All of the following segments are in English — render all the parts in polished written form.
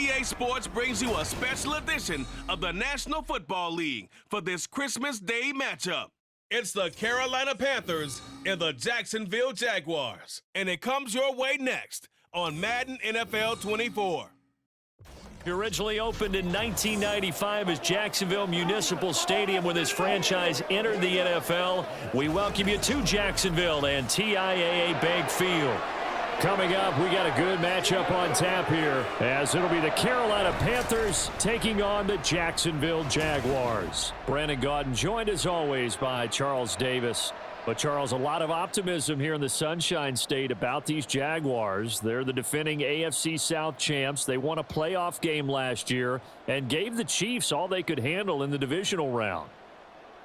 EA Sports brings you a special edition of the National Football League for this Christmas Day matchup. It's the Carolina Panthers and the Jacksonville Jaguars, and it comes your way next on Madden NFL 24. He originally opened in 1995 as Jacksonville Municipal Stadium when his franchise entered the NFL. We welcome you to Jacksonville and TIAA Bank Field. Coming up, we got a good matchup on tap here, as it'll be the Carolina Panthers taking on the Jacksonville Jaguars. Brandon Gaudin joined as always by Charles Davis. But Charles, a lot of optimism here in the Sunshine State about these Jaguars. They're the defending AFC South champs. They won a playoff game last year and gave the Chiefs all they could handle in the divisional round.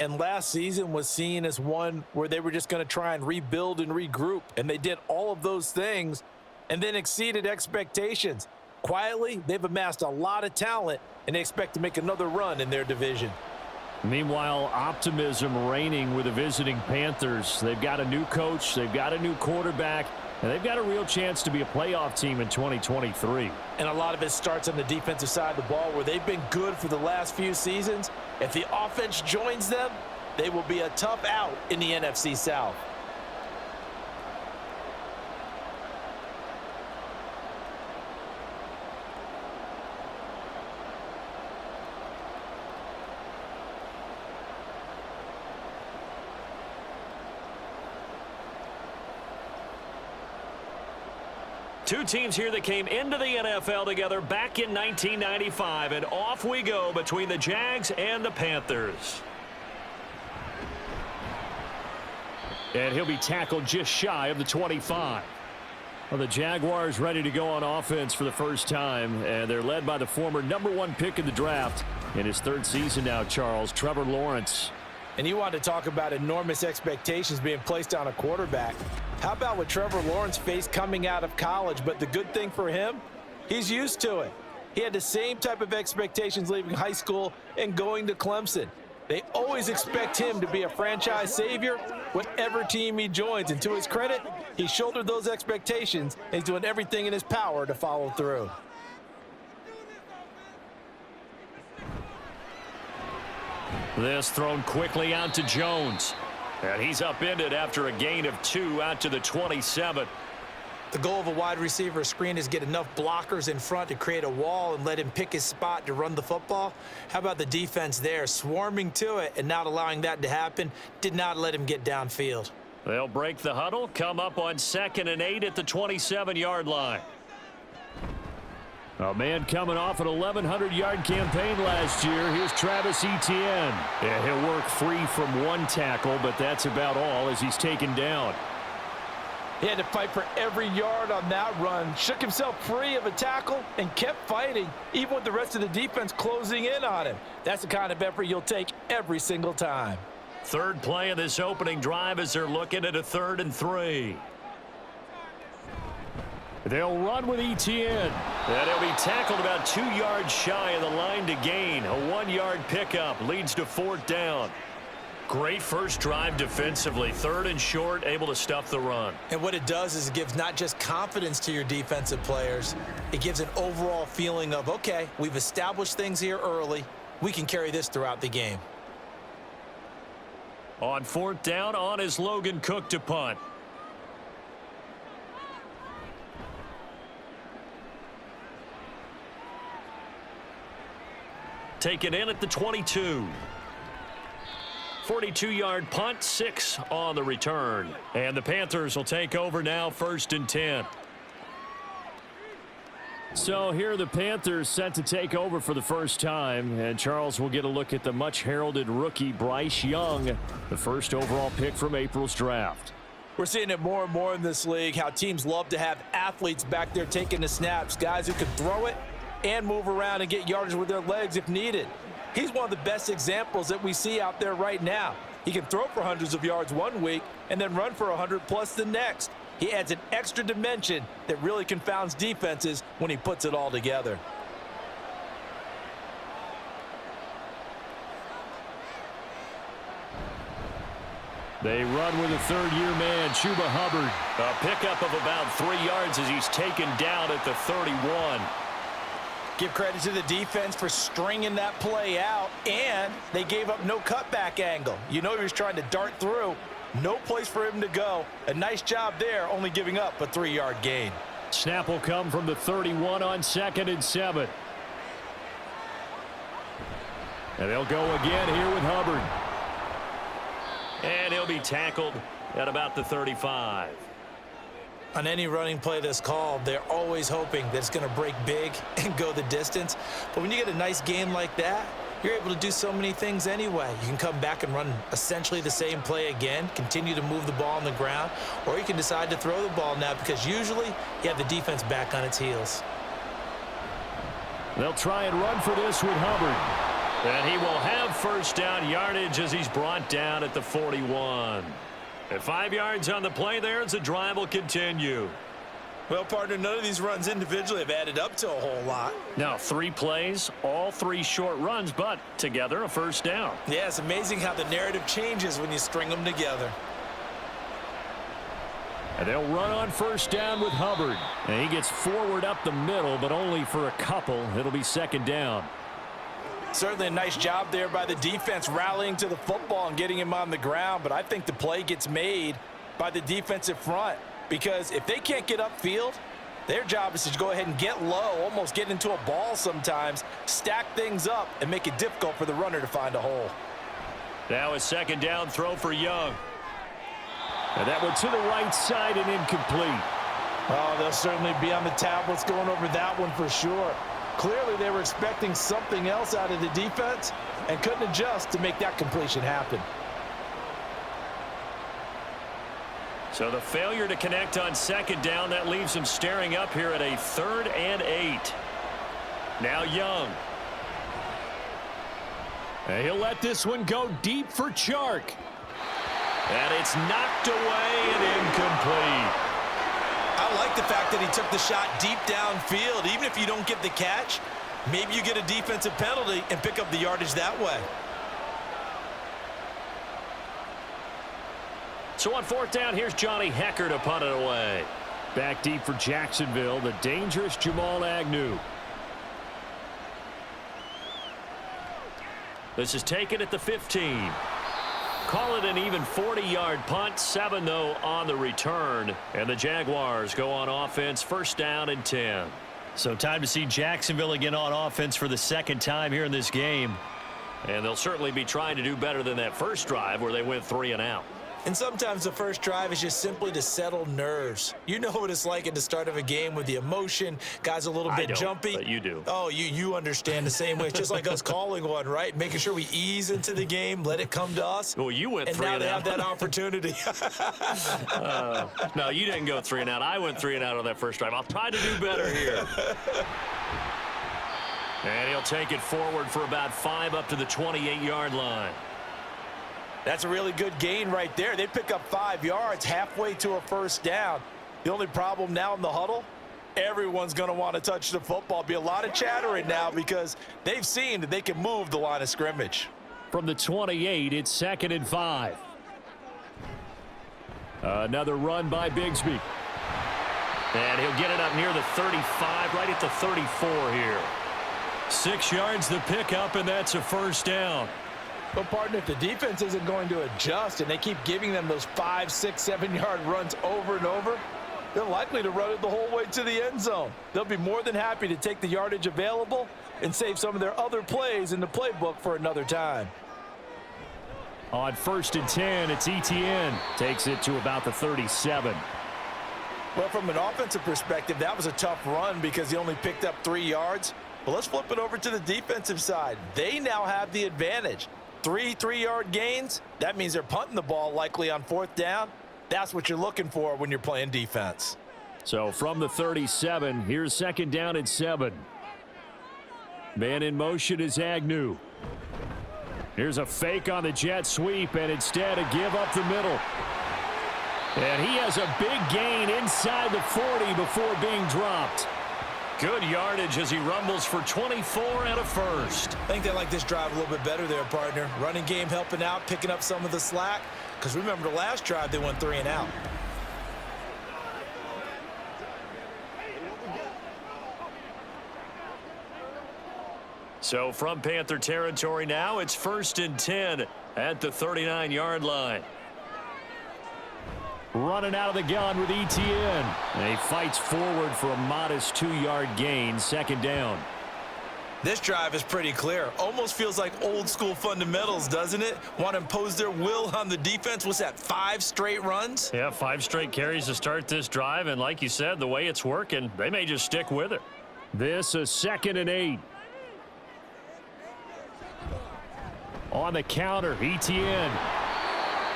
And last season was seen as one where they were just going to try and rebuild and regroup. And they did all of those things and then exceeded expectations. Quietly, they've amassed a lot of talent, and they expect to make another run in their division. Meanwhile, optimism reigning with the visiting Panthers. They've got a new coach, they've got a new quarterback, and they've got a real chance to be a playoff team in 2023. And a lot of it starts on the defensive side of the ball, where they've been good for the last few seasons. If the offense joins them, they will be a tough out in the NFC South. Two teams here that came into the NFL together back in 1995, and off we go between the Jags and the Panthers. And he'll be tackled just shy of the 25. Well, the Jaguars ready to go on offense for the first time, and they're led by the former #1 pick in the draft in his third season now, Charles, Trevor Lawrence. And you want to talk about enormous expectations being placed on a quarterback. How about what Trevor Lawrence faced coming out of college? But the good thing for him, he's used to it. He had the same type of expectations leaving high school and going to Clemson. They always expect him to be a franchise savior, whatever team he joins. And to his credit, he shouldered those expectations and he's doing everything in his power to follow through. This thrown quickly out to Jones. And he's upended after a gain of 2 out to the 27. The goal of a wide receiver screen is get enough blockers in front to create a wall and let him pick his spot to run the football. How about the defense there, swarming to it and not allowing that to happen? Did not let him get downfield. They'll break the huddle, come up on 2nd and 8 at the 27-yard line. A man coming off an 1,100-yard campaign last year. Here's Travis Etienne. And he'll work free from one tackle, but that's about all as he's taken down. He had to fight for every yard on that run, shook himself free of a tackle, and kept fighting, even with the rest of the defense closing in on him. That's the kind of effort you'll take every single time. Third play of this opening drive as they're looking at a 3rd and 3. They'll run with Etienne. And he'll be tackled about 2 yards shy of the line to gain. A 1-yard pickup leads to 4th down. Great first drive defensively. 3rd and short, able to stuff the run. And what it does is it gives not just confidence to your defensive players, it gives an overall feeling of, okay, we've established things here early. We can carry this throughout the game. On 4th down, on is Logan Cook to punt. Taken in at the 22. 42-yard punt, 6 on the return. And the Panthers will take over now, 1st and 10. So here are the Panthers set to take over for the first time. And Charles will get a look at the much-heralded rookie Bryce Young, the first overall pick from April's draft. We're seeing it more and more in this league, how teams love to have athletes back there taking the snaps, guys who can throw it and move around and get yardage with their legs if needed. He's one of the best examples that we see out there right now. He can throw for hundreds of yards one week and then run for 100+ the next. He adds an extra dimension that really confounds defenses when he puts it all together. They run with a 3rd-year man, Chuba Hubbard. A pickup of about 3 yards as he's taken down at the 31. Give credit to the defense for stringing that play out, and they gave up no cutback angle. You know he was trying to dart through. No place for him to go. A nice job there, only giving up a 3-yard gain. Snap will come from the 31 on 2nd and 7. And they'll go again here with Hubbard. And he'll be tackled at about the 35. On any running play that's called, they're always hoping that it's going to break big and go the distance. But when you get a nice gain like that, you're able to do so many things anyway. You can come back and run essentially the same play again, continue to move the ball on the ground, or you can decide to throw the ball now because usually you have the defense back on its heels. They'll try and run for this with Hubbard. And he will have first down yardage as he's brought down at the 41. At 5 yards on the play there as the drive will continue. Well, partner, none of these runs individually have added up to a whole lot. Now 3 plays, all 3 short runs, but together a first down. Yeah, it's amazing how the narrative changes when you string them together. And they'll run on first down with Hubbard. And he gets forward up the middle, but only for a couple. It'll be 2nd down. Certainly a nice job there by the defense rallying to the football and getting him on the ground, but I think the play gets made by the defensive front because if they can't get upfield, their job is to go ahead and get low, almost get into a ball sometimes, stack things up, and make it difficult for the runner to find a hole. Now a 2nd down throw for Young. And that one to the right side and incomplete. Oh, they'll certainly be on the tablets going over that one for sure. Clearly, they were expecting something else out of the defense and couldn't adjust to make that completion happen. So the failure to connect on 2nd down, that leaves him staring up here at a 3rd and 8. Now Young. And he'll let this one go deep for Chark. And it's knocked away and incomplete. I like the fact that he took the shot deep downfield. Even if you don't get the catch, maybe you get a defensive penalty and pick up the yardage that way. So on 4th down, here's Johnny Hecker to punt it away. Back deep for Jacksonville, the dangerous Jamal Agnew. This is taken at the 15. Call it an even 40-yard punt. 7, though, on the return. And the Jaguars go on offense, 1st down and 10. So time to see Jacksonville again on offense for the 2nd time here in this game. And they'll certainly be trying to do better than that first drive where they went 3 and out. And sometimes the first drive is just simply to settle nerves. You know what it's like at the start of a game with the emotion. Guys a little bit jumpy. But you do. Oh, you understand the same way. It's just like us calling one, right? Making sure we ease into the game, let it come to us. Well, you went 3 and out. And now they have that opportunity. No, you didn't go 3 and out. I went 3 and out on that first drive. I'll try to do better here. And he'll take it forward for about 5 up to the 28-yard line. That's a really good gain right there. They pick up 5 yards halfway to a first down. The only problem now in the huddle, everyone's going to want to touch the football. Be a lot of chattering now because they've seen that they can move the line of scrimmage. From the 28, it's 2nd and 5. Another run by Bigsby. And he'll get it up near the 35, right at the 34 here. 6 yards the pickup, and that's a first down. But, partner, if the defense isn't going to adjust and they keep giving them those 5, 6, 7-yard runs over and over, they're likely to run it the whole way to the end zone. They'll be more than happy to take the yardage available and save some of their other plays in the playbook for another time. On 1st and 10, it's Etienne. Takes it to about the 37. Well, from an offensive perspective, that was a tough run because he only picked up 3 yards. But let's flip it over to the defensive side. They now have the advantage. 3 3-yard gains, that means they're punting the ball likely on 4th down. That's what you're looking for when you're playing defense. So from the 37, here's 2nd down and 7. Man in motion is Agnew. Here's a fake on the jet sweep, and instead a give up the middle. And he has a big gain inside the 40 before being dropped. Good yardage as he rumbles for 24 and a first. I think they like this drive a little bit better there, partner. Running game helping out, picking up some of the slack. Because remember the last drive, they went 3 and out. So from Panther territory now, it's 1st and 10 at the 39-yard line. Running out of the gun with Etienne. And he fights forward for a modest 2-yard gain, 2nd down. This drive is pretty clear. Almost feels like old school fundamentals, doesn't it? Want to impose their will on the defense. What's that, 5 straight runs? Yeah, 5 straight carries to start this drive. And like you said, the way it's working, they may just stick with it. This is 2nd and 8. On the counter, Etienne.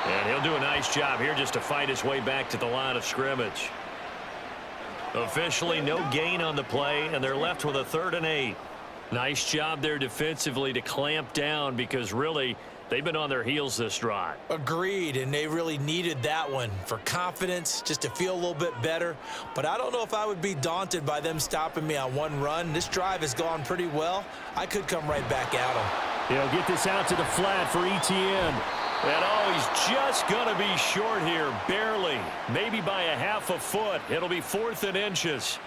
And he'll do a nice job here just to fight his way back to the line of scrimmage. Officially no gain on the play, and they're left with a 3rd and 8. Nice job there defensively to clamp down because really they've been on their heels this drive. Agreed, and they really needed that one for confidence, just to feel a little bit better. But I don't know if I would be daunted by them stopping me on one run. This drive has gone pretty well. I could come right back at them. He'll get this out to the flat for Etienne. And oh, he's just going to be short here, barely, maybe by a half a foot. It'll be 4th and inches.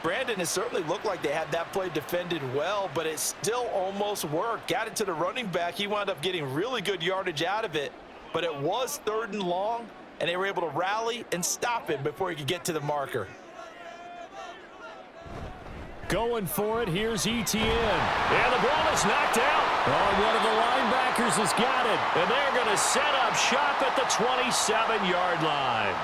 Brandon, it certainly looked like they had that play defended well, but it still almost worked. Got it to the running back. He wound up getting really good yardage out of it, but it was 3rd and long, and they were able to rally and stop it before he could get to the marker. Going for it, here's Etienne. And the ball is knocked out. Oh, one of the linebackers has got it. And they're going to set up shop at the 27-yard line.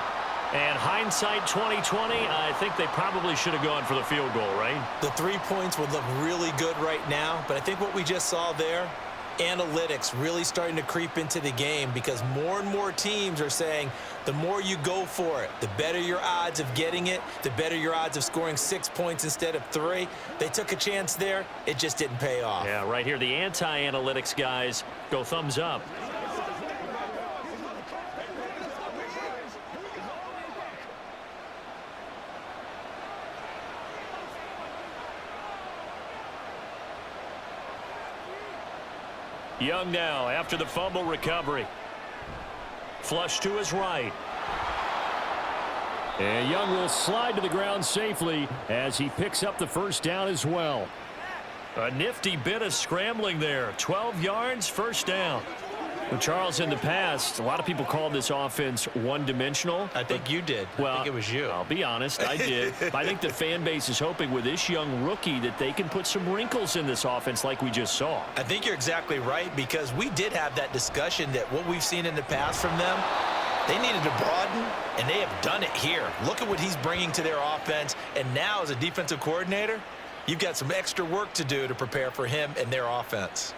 And hindsight 2020, I think they probably should have gone for the field goal, right? The 3 points would look really good right now, but I think what we just saw there, analytics really starting to creep into the game because more and more teams are saying the more you go for it, the better your odds of getting it, the better your odds of scoring 6 points instead of 3. They took a chance there. It just didn't pay off. Yeah, right here, the anti-analytics guys go thumbs up. Young now after the fumble recovery. Flush to his right. And Young will slide to the ground safely as he picks up the 1st down as well. A nifty bit of scrambling there. 12 yards, 1st down. Well, Charles, in the past, a lot of people called this offense one-dimensional. I think you did. Well, I think it was you. I'll be honest, I did. But I think the fan base is hoping with this young rookie that they can put some wrinkles in this offense like we just saw. I think you're exactly right because we did have that discussion that what we've seen in the past from them, they needed to broaden, and they have done it here. Look at what he's bringing to their offense, and now as a defensive coordinator, you've got some extra work to do to prepare for him and their offense.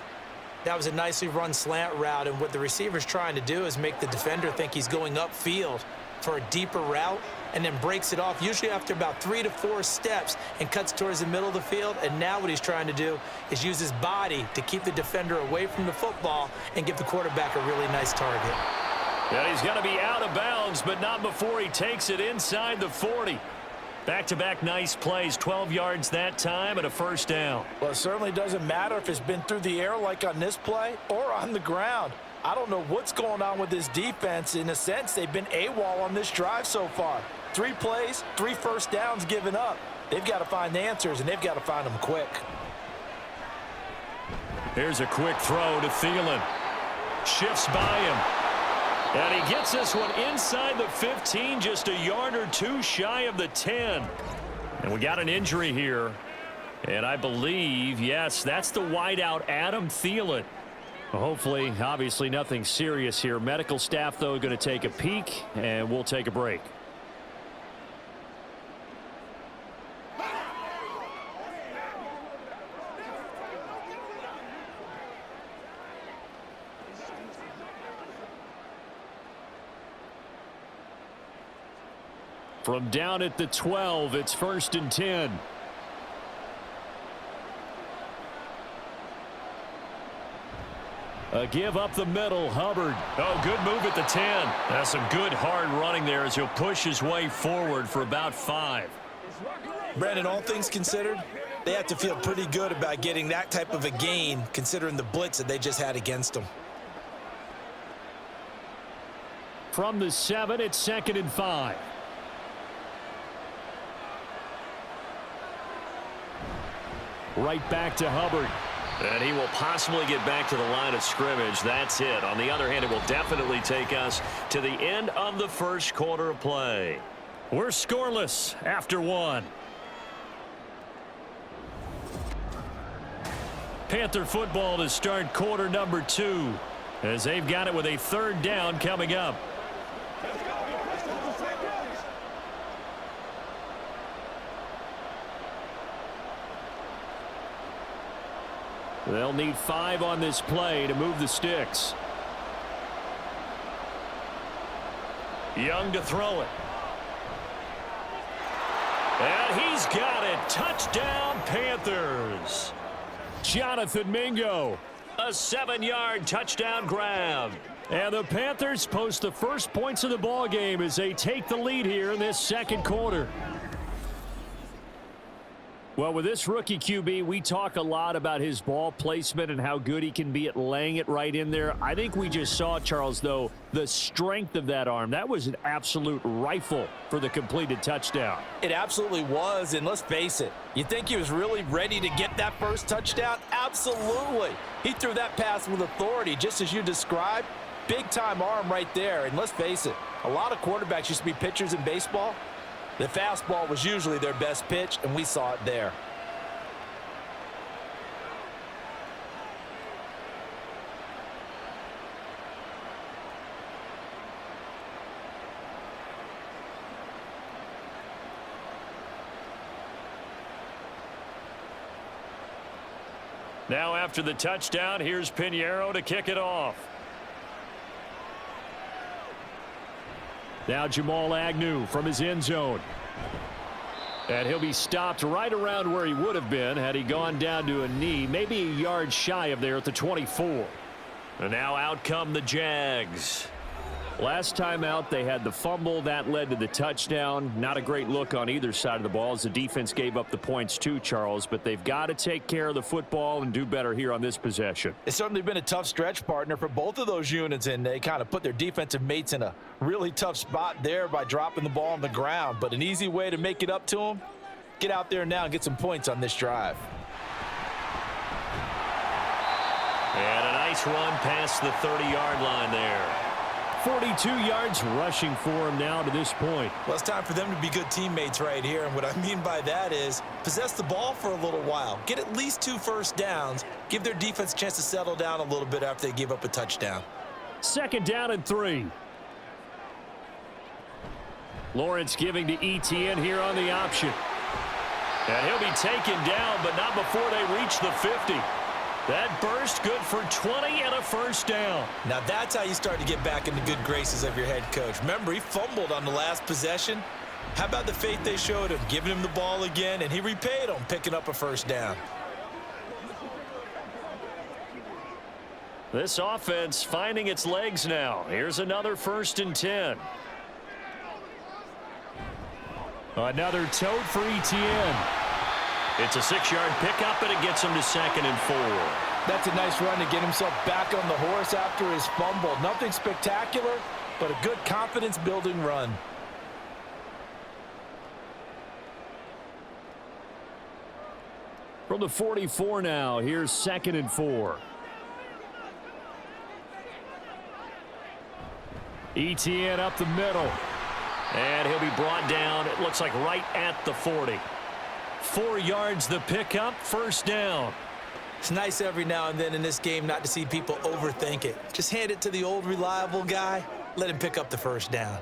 That was a nicely run slant route, and what the receiver's trying to do is make the defender think he's going upfield for a deeper route and then breaks it off, usually after about 3 to 4 steps, and cuts towards the middle of the field. And now what he's trying to do is use his body to keep the defender away from the football and give the quarterback a really nice target. Yeah, he's going to be out of bounds, but not before he takes it inside the 40. Back-to-back nice plays, 12 yards that time and a 1st down. Well, it certainly doesn't matter if it's been through the air like on this play or on the ground. I don't know what's going on with this defense. In a sense, they've been AWOL on this drive so far. 3 plays, 3 1st downs given up. They've got to find the answers, and they've got to find them quick. Here's a quick throw to Thielen. Shifts by him. And he gets this one inside the 15, just a yard or 2 shy of the 10. And we got an injury here. And I believe, yes, that's the wideout, Adam Thielen. Well, hopefully, obviously, nothing serious here. Medical staff, though, going to take a peek, and we'll take a break. From down at the 12, it's 1st and 10. A give up the middle, Hubbard. Oh, good move at the 10. That's some good hard running there as he'll push his way forward for about 5. Brandon, all things considered, they have to feel pretty good about getting that type of a gain considering the blitz that they just had against them. From the 7, it's 2nd and 5. Right back to Hubbard. And he will possibly get back to the line of scrimmage. That's it. On the other hand, it will definitely take us to the end of the first quarter of play. We're scoreless after one. Panther football to start quarter number 2 as they've got it with a 3rd down coming up. They'll need 5 on this play to move the sticks. Young to throw it. And he's got it. Touchdown, Panthers. Jonathan Mingo. A 7-yard touchdown grab. And the Panthers post the first points of the ball game as they take the lead here in this second quarter. Well, with this rookie QB, we talk a lot about his ball placement and how good he can be at laying it right in there. I think we just saw, Charles, though, the strength of that arm. That was an absolute rifle for the completed touchdown. It absolutely was, and let's face it, you think he was really ready to get that first touchdown? Absolutely. He threw that pass with authority, just as you described. Big-time arm right there, and let's face it, a lot of quarterbacks used to be pitchers in baseball. The fastball was usually their best pitch, and we saw it there. Now after the touchdown, here's Pinheiro to kick it off. Now Jamal Agnew from his end zone. And he'll be stopped right around where he would have been had he gone down to a knee, maybe a yard shy of there at the 24. And now out come the Jags. Last time out, they had the fumble. That led to the touchdown. Not a great look on either side of the ball as the defense gave up the points too, Charles. But they've got to take care of the football and do better here on this possession. It's certainly been a tough stretch, partner, for both of those units, and they kind of put their defensive mates in a really tough spot there by dropping the ball on the ground. But an easy way to make it up to them, get out there now and get some points on this drive. And a nice run past the 30-yard line there. 42 yards rushing for him now to this point. Well, it's time for them to be good teammates right here. And what I mean by that is possess the ball for a little while. Get at least 2 first downs. Give their defense a chance to settle down a little bit after they give up a touchdown. 2nd down and 3. Lawrence giving to Etienne here on the option. And he'll be taken down, but not before they reach the 50. That burst good for 20 and a first down. Now that's how you start to get back in the good graces of your head coach. Remember, he fumbled on the last possession. How about the faith they showed him, giving him the ball again, and he repaid them, picking up a first down. This offense finding its legs now. Here's another 1st and 10. Another tote for Etienne. It's a 6-yard pickup, and it gets him to 2nd and 4. That's a nice run to get himself back on the horse after his fumble. Nothing spectacular, but a good confidence-building run. From the 44 now, here's 2nd and 4. Etienne up the middle. And he'll be brought down, it looks like right at the 40. 4 yards the pickup, first down. It's nice every now and then in this game not to see people overthink it. Just hand it to the old reliable guy. Let him pick up the first down.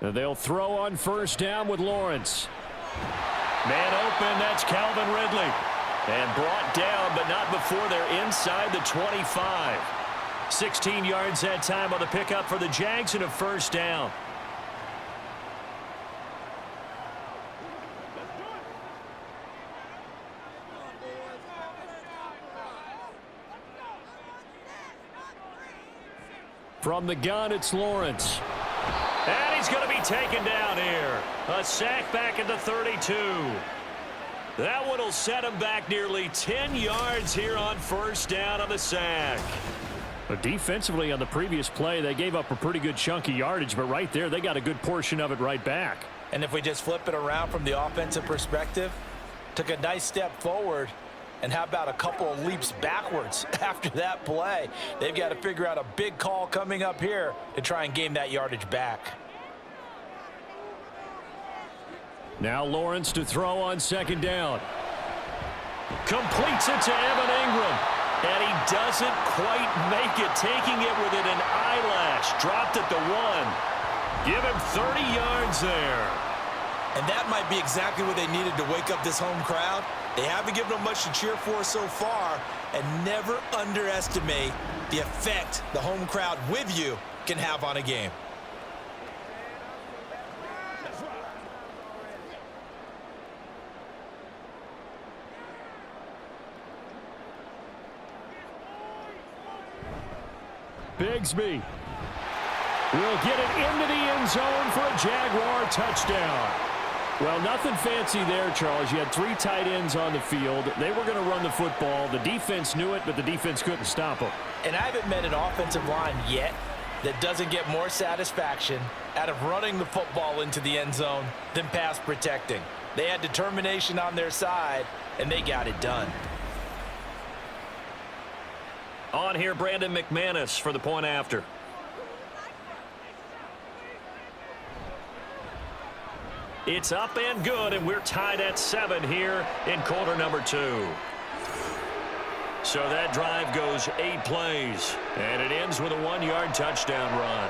And they'll throw on first down with Lawrence. Man open, that's Calvin Ridley. And brought down, but not before they're inside the 25. 16 yards that time on the pickup for the Jags and a first down. From the gun, it's Lawrence. And he's going to be taken down here. A sack back at the 32. That one will set him back nearly 10 yards here on first down on the sack. But defensively on the previous play, they gave up a pretty good chunk of yardage, but right there, they got a good portion of it right back. And if we just flip it around from the offensive perspective, took a nice step forward, and how about a couple of leaps backwards after that play? They've got to figure out a big call coming up here to try and gain that yardage back. Now Lawrence to throw on second down. Completes it to Evan Ingram. And he doesn't quite make it, taking it within an eyelash. Dropped at the 1. Give him 30 yards there. And that might be exactly what they needed to wake up this home crowd. They haven't given them much to cheer for so far, and never underestimate the effect the home crowd with you can have on a game. Bigsby will get it into the end zone for a Jaguar touchdown. Well, nothing fancy there, Charles. You had 3 tight ends on the field. They were going to run the football. The defense knew it, but the defense couldn't stop them. And I haven't met an offensive line yet that doesn't get more satisfaction out of running the football into the end zone than pass protecting. They had determination on their side, and they got it done. On here, Brandon McManus for the point after. It's up and good, and we're tied at 7 here in quarter number 2. So that drive goes 8 plays, and it ends with a 1-yard touchdown run.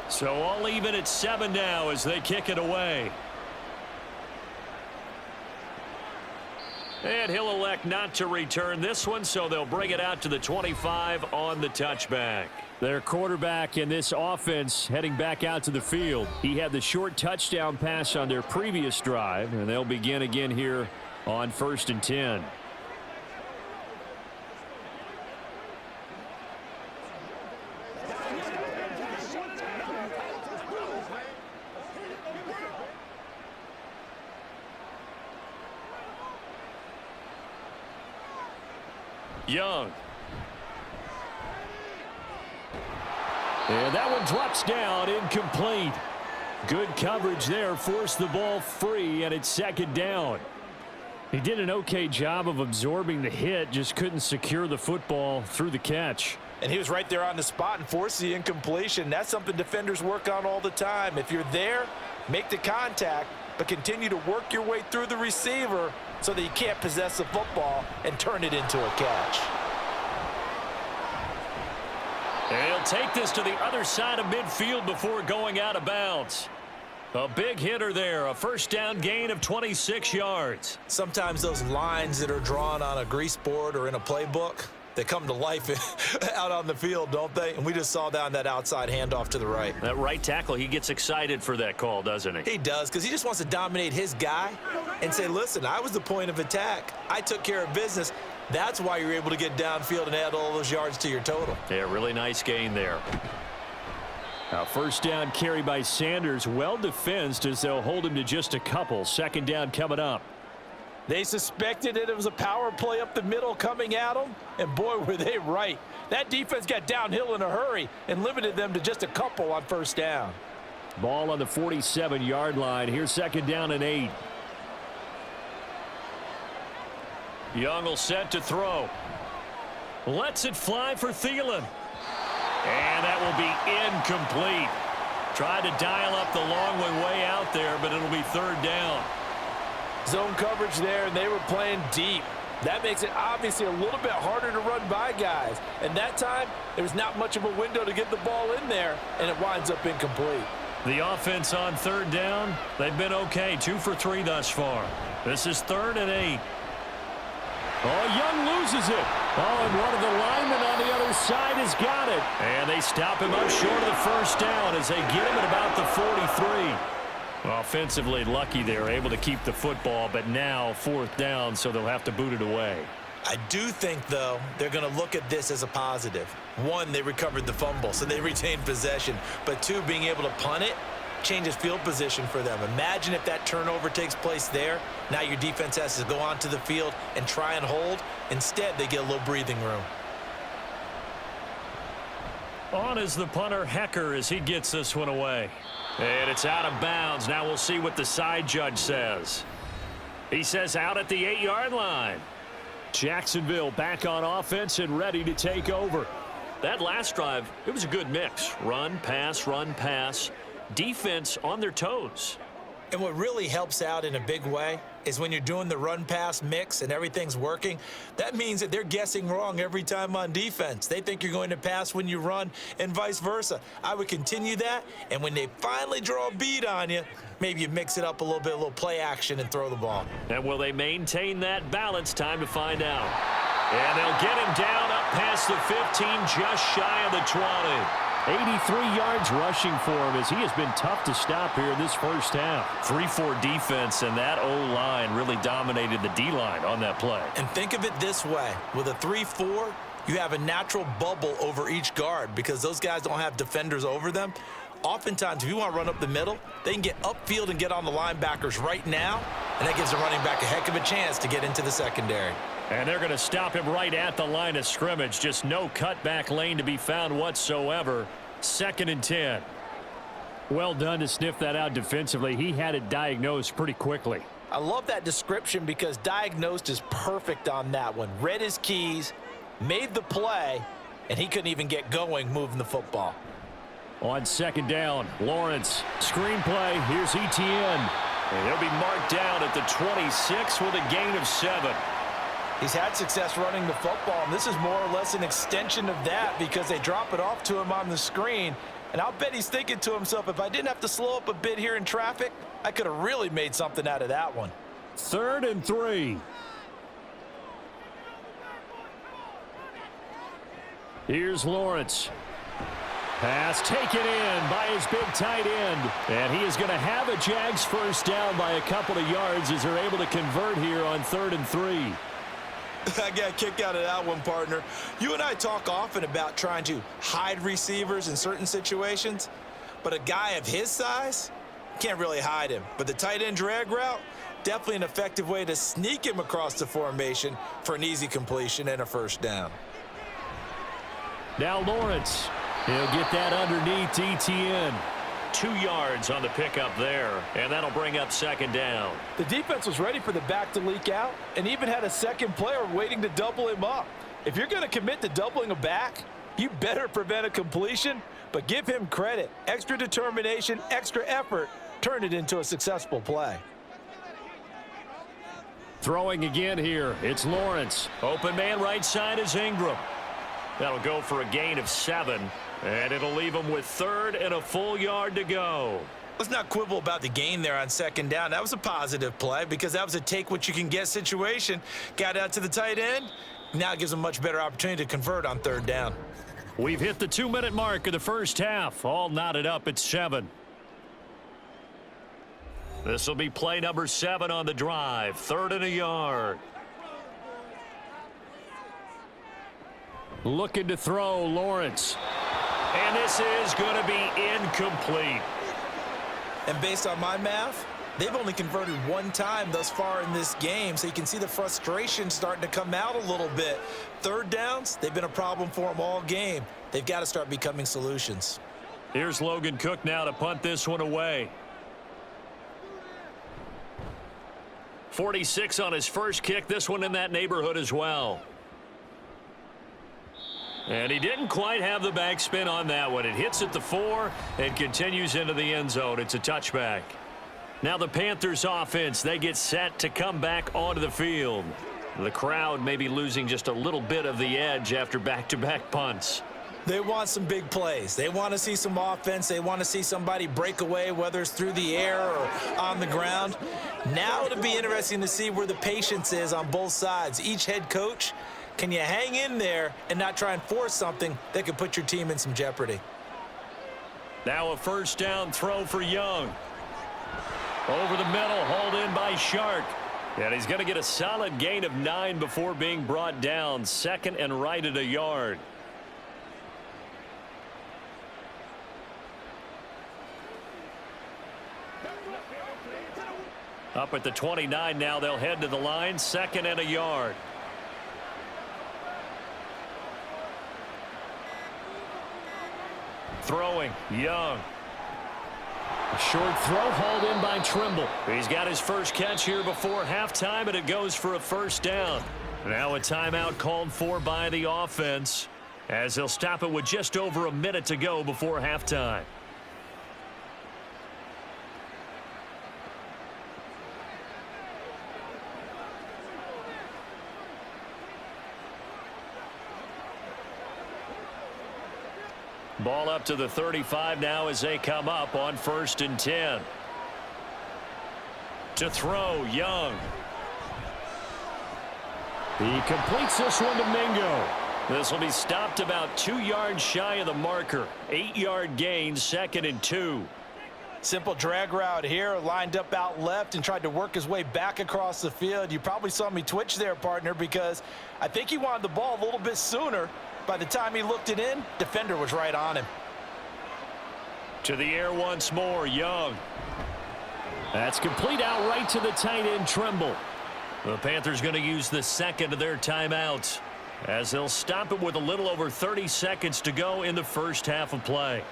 So all even at 7 now as they kick it away. And he'll elect not to return this one, so they'll bring it out to the 25 on the touchback. Their quarterback in this offense heading back out to the field. He had the short touchdown pass on their previous drive, and they'll begin again here on 1st and 10. Young. And that one drops down, incomplete. Good coverage there, forced the ball free, and it's 2nd down. He did an okay job of absorbing the hit, just couldn't secure the football through the catch. And he was right there on the spot and forced the incompletion. That's something defenders work on all the time. If you're there, make the contact, but continue to work your way through the receiver so that you can't possess the football and turn it into a catch. And he'll take this to the other side of midfield before going out of bounds. A big hitter there, a 1st down gain of 26 yards. Sometimes those lines that are drawn on a grease board or in a playbook, they come to life out on the field, don't they? And we just saw that on that outside handoff to the right. That right tackle, he gets excited for that call, doesn't he? He does, because he just wants to dominate his guy and say, listen, I was the point of attack. I took care of business. That's why you're able to get downfield and add all those yards to your total. Yeah, really nice gain there. Now, 1st down carry by Sanders, well defensed as they'll hold him to just a couple. 2nd down coming up. They suspected it was a power play up the middle coming at them, and boy, were they right. That defense got downhill in a hurry and limited them to just a couple on 1st down. Ball on the 47-yard line. Here's 2nd down and 8. Young will set to throw. Lets it fly for Thielen. And that will be incomplete. Tried to dial up the long way out there, but it'll be 3rd down. Zone coverage there, and they were playing deep. That makes it obviously a little bit harder to run by guys. And that time, there was not much of a window to get the ball in there, and it winds up incomplete. The offense on 3rd down, they've been okay. 2 for 3 thus far. This is 3rd and 8. Oh, Young loses it. Oh, and one of the linemen on the other Far side has got it. And they stop him up short of the first down as they get him at about the 43. Offensively lucky they're able to keep the football, but now fourth down, so they'll have to boot it away. I do think, though, they're going to look at this as a positive. One, they recovered the fumble, so they retained possession. But two, being able to punt it changes field position for them. Imagine if that turnover takes place there. Now your defense has to go onto the field and try and hold. Instead, they get a little breathing room. On is the punter, Hecker, as he gets this one away. And it's out of bounds. Now we'll see what the side judge says. He says out at the 8-yard line. Jacksonville back on offense and ready to take over. That last drive, it was a good mix. Run, pass. Defense on their toes. And what really helps out in a big way is when you're doing the run-pass mix and everything's working, that means that they're guessing wrong every time on defense. They think you're going to pass when you run and vice versa. I would continue that, and when they finally draw a bead on you, maybe you mix it up a little play action and throw the ball. And will they maintain that balance? Time to find out. And they'll get him down up past the 15, just shy of the 20. 83 yards rushing for him as he has been tough to stop here in this first half. 3-4 defense, and that O-line really dominated the D-line on that play. And think of it this way. With a 3-4, you have a natural bubble over each guard because those guys don't have defenders over them. Oftentimes, if you want to run up the middle, they can get upfield and get on the linebackers right now, and that gives the running back a heck of a chance to get into the secondary. And they're going to stop him right at the line of scrimmage. Just no cutback lane to be found whatsoever. 2nd and 10. Well done to sniff that out defensively. He had it diagnosed pretty quickly. I love that description because diagnosed is perfect on that one. Read his keys, made the play, and he couldn't even get going moving the football. On 2nd down, Lawrence. Screenplay. Here's Etienne. And he'll be marked down at the 26 with a gain of 7. He's had success running the football, and this is more or less an extension of that because they drop it off to him on the screen. And I'll bet he's thinking to himself, if I didn't have to slow up a bit here in traffic, I could have really made something out of that one. 3rd and 3. Here's Lawrence. Pass taken in by his big tight end. And he is going to have a Jags first down by a couple of yards as they're able to convert here on 3rd and 3. I got a kick out of that one, partner. You and I talk often about trying to hide receivers in certain situations, but a guy of his size can't really hide him. But the tight end drag route, definitely an effective way to sneak him across the formation for an easy completion and a first down. Now Lawrence. He'll get that underneath Etienne. 2 yards on the pickup there, and that'll bring up 2nd down. The defense was ready for the back to leak out and even had a second player waiting to double him up. If you're going to commit to doubling a back, you better prevent a completion, but give him credit. Extra determination, extra effort, turn it into a successful play. Throwing again here, it's Lawrence. Open man right side is Ingram. That'll go for a gain of 7. And it'll leave him with 3rd and a full yard to go. Let's not quibble about the gain there on 2nd down. That was a positive play because that was a take-what-you-can-get situation. Got out to the tight end. Now it gives them a much better opportunity to convert on 3rd down. We've hit the 2-minute mark of the first half. All knotted up at 7. This will be play number 7 on the drive. 3rd and a yard. Looking to throw, Lawrence. And this is going to be incomplete. And based on my math, they've only converted 1 time thus far in this game, so you can see the frustration starting to come out a little bit. 3rd downs, they've been a problem for them all game. They've got to start becoming solutions. Here's Logan Cook now to punt this one away. 46 on his first kick, this one in that neighborhood as well. And he didn't quite have the backspin on that one. It hits at the 4 and continues into the end zone. It's a touchback. Now the Panthers offense, they get set to come back onto the field. The crowd may be losing just a little bit of the edge after back-to-back punts. They want some big plays. They want to see some offense. They want to see somebody break away, whether it's through the air or on the ground. Now it'll be interesting to see where the patience is on both sides. Each head coach Can you hang in there and not try and force something that could put your team in some jeopardy? Now a first down throw for Young. Over the middle, hauled in by Shark. And he's going to get a solid gain of 9 before being brought down. Second and right at a yard. Up at the 29 now, they'll head to the line. Second and a yard. Throwing, Young. A short throw hauled in by Trimble. He's got his first catch here before halftime, and it goes for a first down. Now a timeout called for by the offense, as they'll stop it with just over a minute to go before halftime. Ball up to the 35 now as they come up on 1st and 10. To throw, Young. He completes this one to Mingo. This will be stopped about 2 yards shy of the marker. 8-yard gain, 2nd and 2. Simple drag route here, lined up out left and tried to work his way back across the field. You probably saw me twitch there, partner, because I think he wanted the ball a little bit sooner. By the time he looked it in, defender was right on him. To the air once more, Young. That's complete out right to the tight end, Trimble. The Panthers going to use the second of their timeouts, as they'll stop it with a little over 30 seconds to go in the first half of play.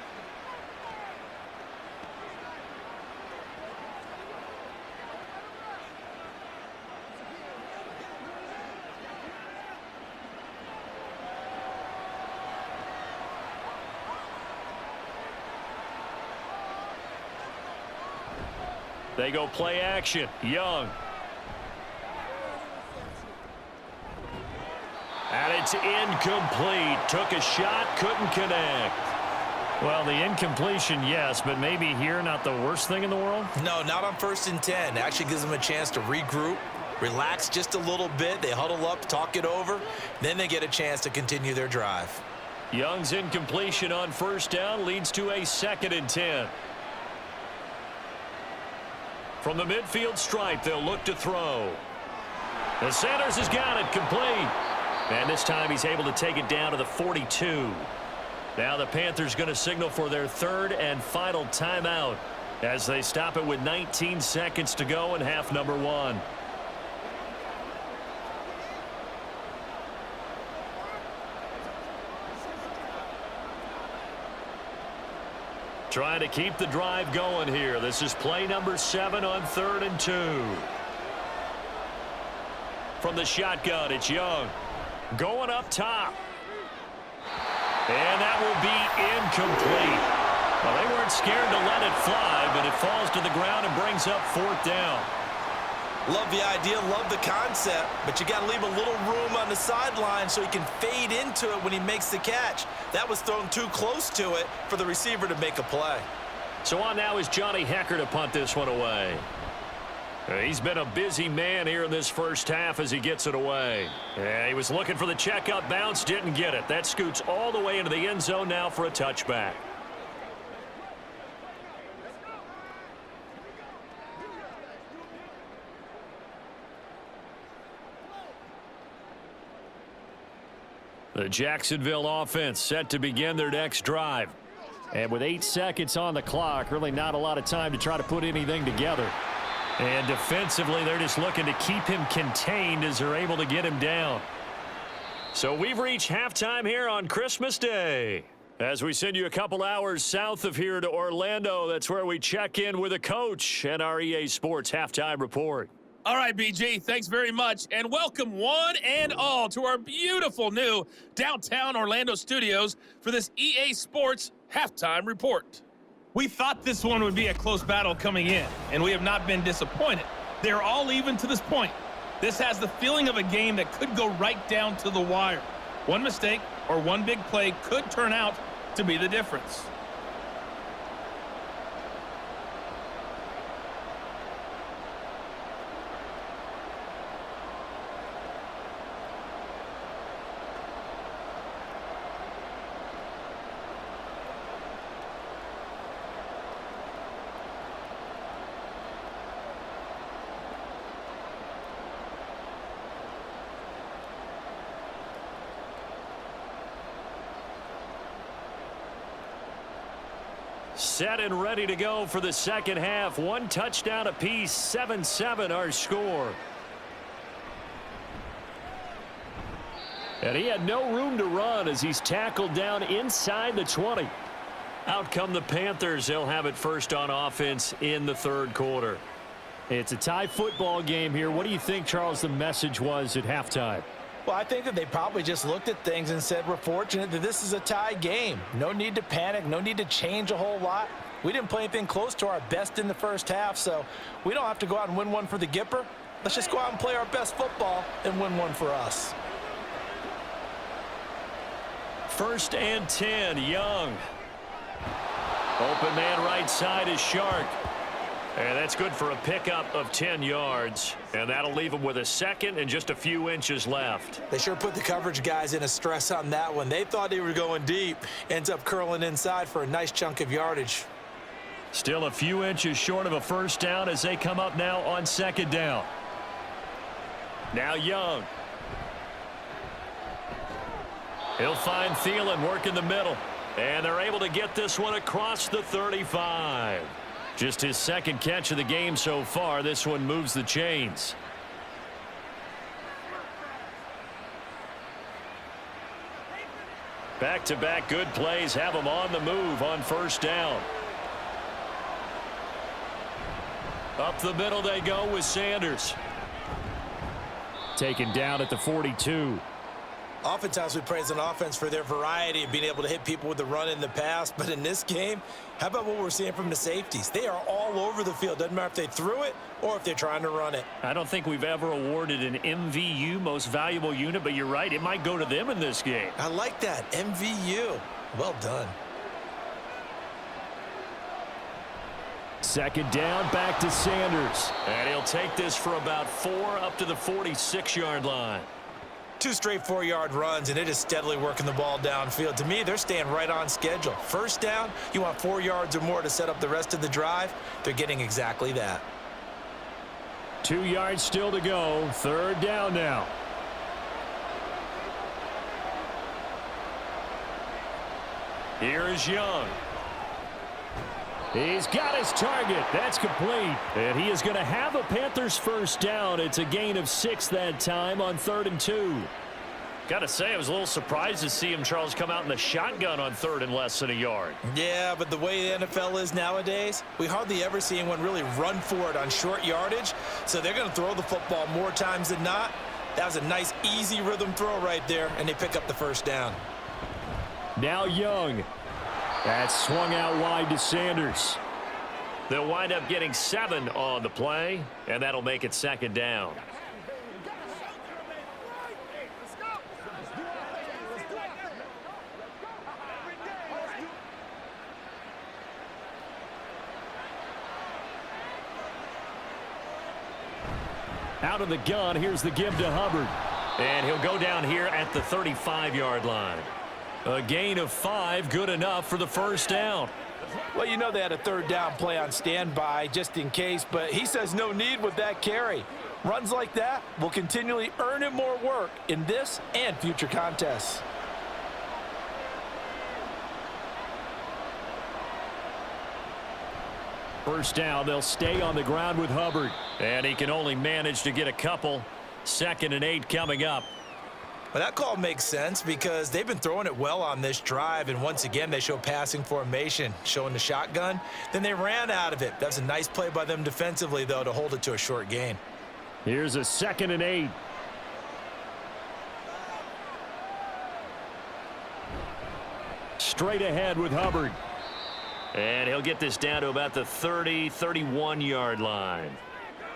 They go play action. Young. And it's incomplete. Took a shot, couldn't connect. Well, the incompletion, yes, but maybe here not the worst thing in the world? No, not on 1st and 10. Actually gives them a chance to regroup, relax just a little bit. They huddle up, talk it over. Then they get a chance to continue their drive. Young's incompletion on 1st down leads to a 2nd and 10. From the midfield stripe, they'll look to throw. The Sanders has got it complete. And this time he's able to take it down to the 42. Now the Panthers going to signal for their 3rd and final timeout as they stop it with 19 seconds to go in half number 1. Trying to keep the drive going here. This is play number 7 on 3rd and 2. From the shotgun, it's Young. Going up top. And that will be incomplete. Well, they weren't scared to let it fly, but it falls to the ground and brings up 4th down. Love the idea, love the concept, but you got to leave a little room on the sideline so he can fade into it when he makes the catch. That was thrown too close to it for the receiver to make a play. So on now is Johnny Hecker to punt this one away. He's been a busy man here in this first half as he gets it away. He was looking for the checkup bounce, didn't get it. That scoots all the way into the end zone now for a touchback. The Jacksonville offense set to begin their next drive. And with 8 seconds on the clock, really not a lot of time to try to put anything together. And defensively, they're just looking to keep him contained as they're able to get him down. So we've reached halftime here on Christmas Day. As we send you a couple hours south of here to Orlando, that's where we check in with a coach and our EA Sports Halftime Report. All right, BG, thanks very much, and welcome one and all to our beautiful new downtown Orlando studios for this EA Sports Halftime Report. We thought this one would be a close battle coming in, and we have not been disappointed. They're all even to this point. This has the feeling of a game that could go right down to the wire. One mistake or one big play could turn out to be the difference. Set and ready to go for the second half. One touchdown apiece, 7-7 our score. And he had no room to run as he's tackled down inside the 20. Out come the Panthers. They'll have it first on offense in the third quarter. It's a tie football game here. What do you think, Charles, the message was at halftime? Well, I think that they probably just looked at things and said, we're fortunate that this is a tie game. No need to panic, no need to change a whole lot. We didn't play anything close to our best in the first half, so we don't have to go out and win one for the Gipper. Let's just go out and play our best football and win one for us. 1st and 10, Young. Open man right side is Shark. And that's good for a pickup of 10 yards. And that'll leave them with a second and just a few inches left. They sure put the coverage guys in a stress on that one. They thought they were going deep. Ends up curling inside for a nice chunk of yardage. Still a few inches short of a first down as they come up now on 2nd down. Now Young. He'll find Thielen working the middle. And they're able to get this one across the 35. Just his second catch of the game so far. This one moves the chains. Back-to-back good plays have them on the move on first down. Up the middle they go with Sanders. Taken down at the 42. Oftentimes we praise an offense for their variety of being able to hit people with the run in the pass, but in this game, how about what we're seeing from the safeties? They are all over the field. Doesn't matter if they threw it or if they're trying to run it. I don't think we've ever awarded an MVU, most valuable unit, but you're right, it might go to them in this game. I like that, MVU. Well done. 2nd down, back to Sanders. And he'll take this for about 4 up to the 46-yard line. 2 straight 4-yard runs, and it is steadily working the ball downfield. To me, they're staying right on schedule. First down, you want 4 yards or more to set up the rest of the drive. They're getting exactly that. 2 yards still to go. 3rd down now. Here is Young. He's got his target. That's complete. And he is going to have a Panthers first down. It's a gain of 6 that time on 3rd and 2. Got to say, I was a little surprised to see him, Charles, come out in the shotgun on 3rd and less than a yard. Yeah, but the way the NFL is nowadays, we hardly ever see anyone really run for it on short yardage. So they're going to throw the football more times than not. That was a nice, easy rhythm throw right there, and they pick up the first down. Now Young. That's swung out wide to Sanders. They'll wind up getting 7 on the play, and that'll make it 2nd down. Out of the gun, here's the give to Hubbard. And he'll go down here at the 35-yard line. A gain of 5, good enough for the first down. Well, you know they had a 3rd down play on standby just in case, but he says no need with that carry. Runs like that will continually earn him more work in this and future contests. First down, they'll stay on the ground with Hubbard. And he can only manage to get a couple. 2nd and 8 coming up. Well, that call makes sense because they've been throwing it well on this drive, and once again they show passing formation, showing the shotgun. Then they ran out of it. That's a nice play by them defensively, though, to hold it to a short gain. Here's a 2nd and 8. Straight ahead with Hubbard. And he'll get this down to about the 30, 31-yard line.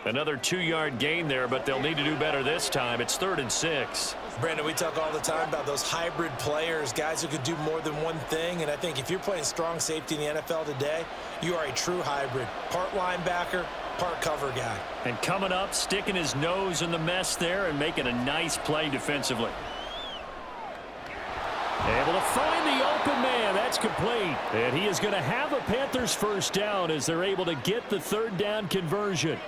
Another 2-yard gain there, but they'll need to do better this time. It's 3rd and 6. Brandon, we talk all the time about those hybrid players, guys who could do more than one thing. And I think if you're playing strong safety in the NFL today, you are a true hybrid. Part linebacker, part cover guy. And coming up, sticking his nose in the mess there and making a nice play defensively. Able to find the open man. That's complete. And he is going to have a Panthers first down as they're able to get the 3rd down conversion.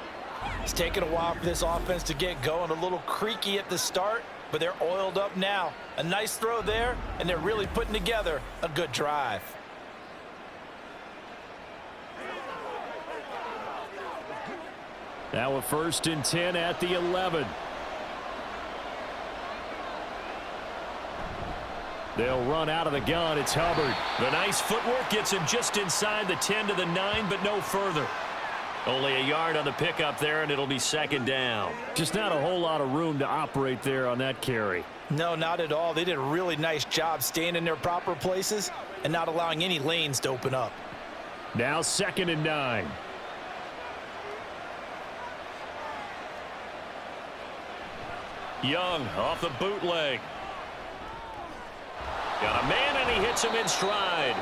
It's taken a while for this offense to get going. A little creaky at the start, but they're oiled up now. A nice throw there, and they're really putting together a good drive. Now a 1st and 10 at the 11. They'll run out of the gun. It's Hubbard. The nice footwork gets him just inside the 10 to the 9, but no further. Only a yard on the pickup there, and it'll be 2nd down. Just not a whole lot of room to operate there on that carry. No, not at all. They did a really nice job staying in their proper places and not allowing any lanes to open up. Now 2nd and 9. Young off the bootleg. Got a man, and he hits him in stride.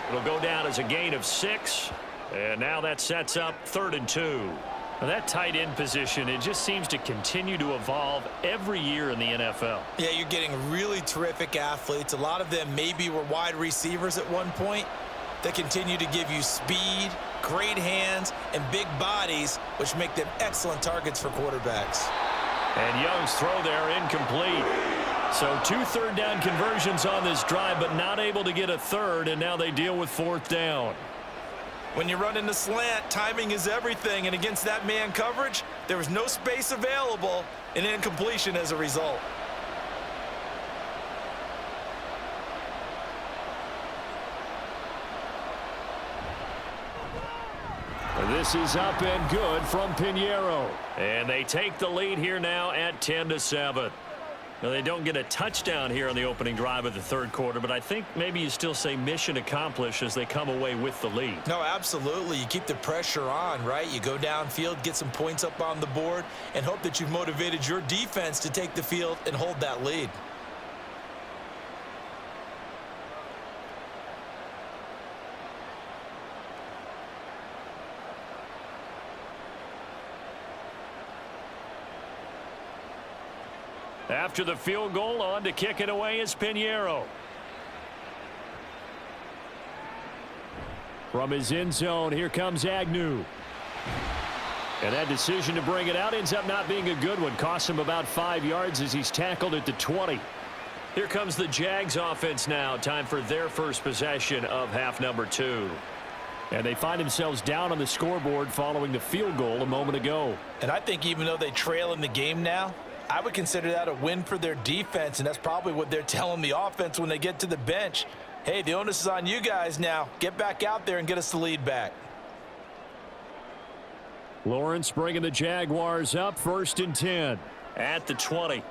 It'll go down as a gain of 6. And now that sets up 3rd and 2. Now that tight end position, it just seems to continue to evolve every year in the NFL. Yeah, you're getting really terrific athletes. A lot of them maybe were wide receivers at one point. They continue to give you speed, great hands, and big bodies, which make them excellent targets for quarterbacks. And Young's throw there incomplete. So 2 third-down conversions on this drive, but not able to get a third, and now they deal with 4th down. When you run in the slant, timing is everything, and against that man coverage, there was no space available, and incompletion as a result. This is up and good from Pinheiro. And they take the lead here now at 10-7. Now, they don't get a touchdown here on the opening drive of the 3rd quarter, but I think maybe you still say mission accomplished as they come away with the lead. No, absolutely. You keep the pressure on, right? You go downfield, get some points up on the board, and hope that you've motivated your defense to take the field and hold that lead. After the field goal, on to kick it away is Pinheiro. From his end zone, here comes Agnew. And that decision to bring it out ends up not being a good one. Costs him about 5 yards as he's tackled at the 20. Here comes the Jags offense now. Time for their first possession of half number 2. And they find themselves down on the scoreboard following the field goal a moment ago. And I think even though they trail in the game now, I would consider that a win for their defense, and that's probably what they're telling the offense when they get to the bench. Hey, the onus is on you guys now. Get back out there and get us the lead back. Lawrence bringing the Jaguars up, 1st and 10. At the 20.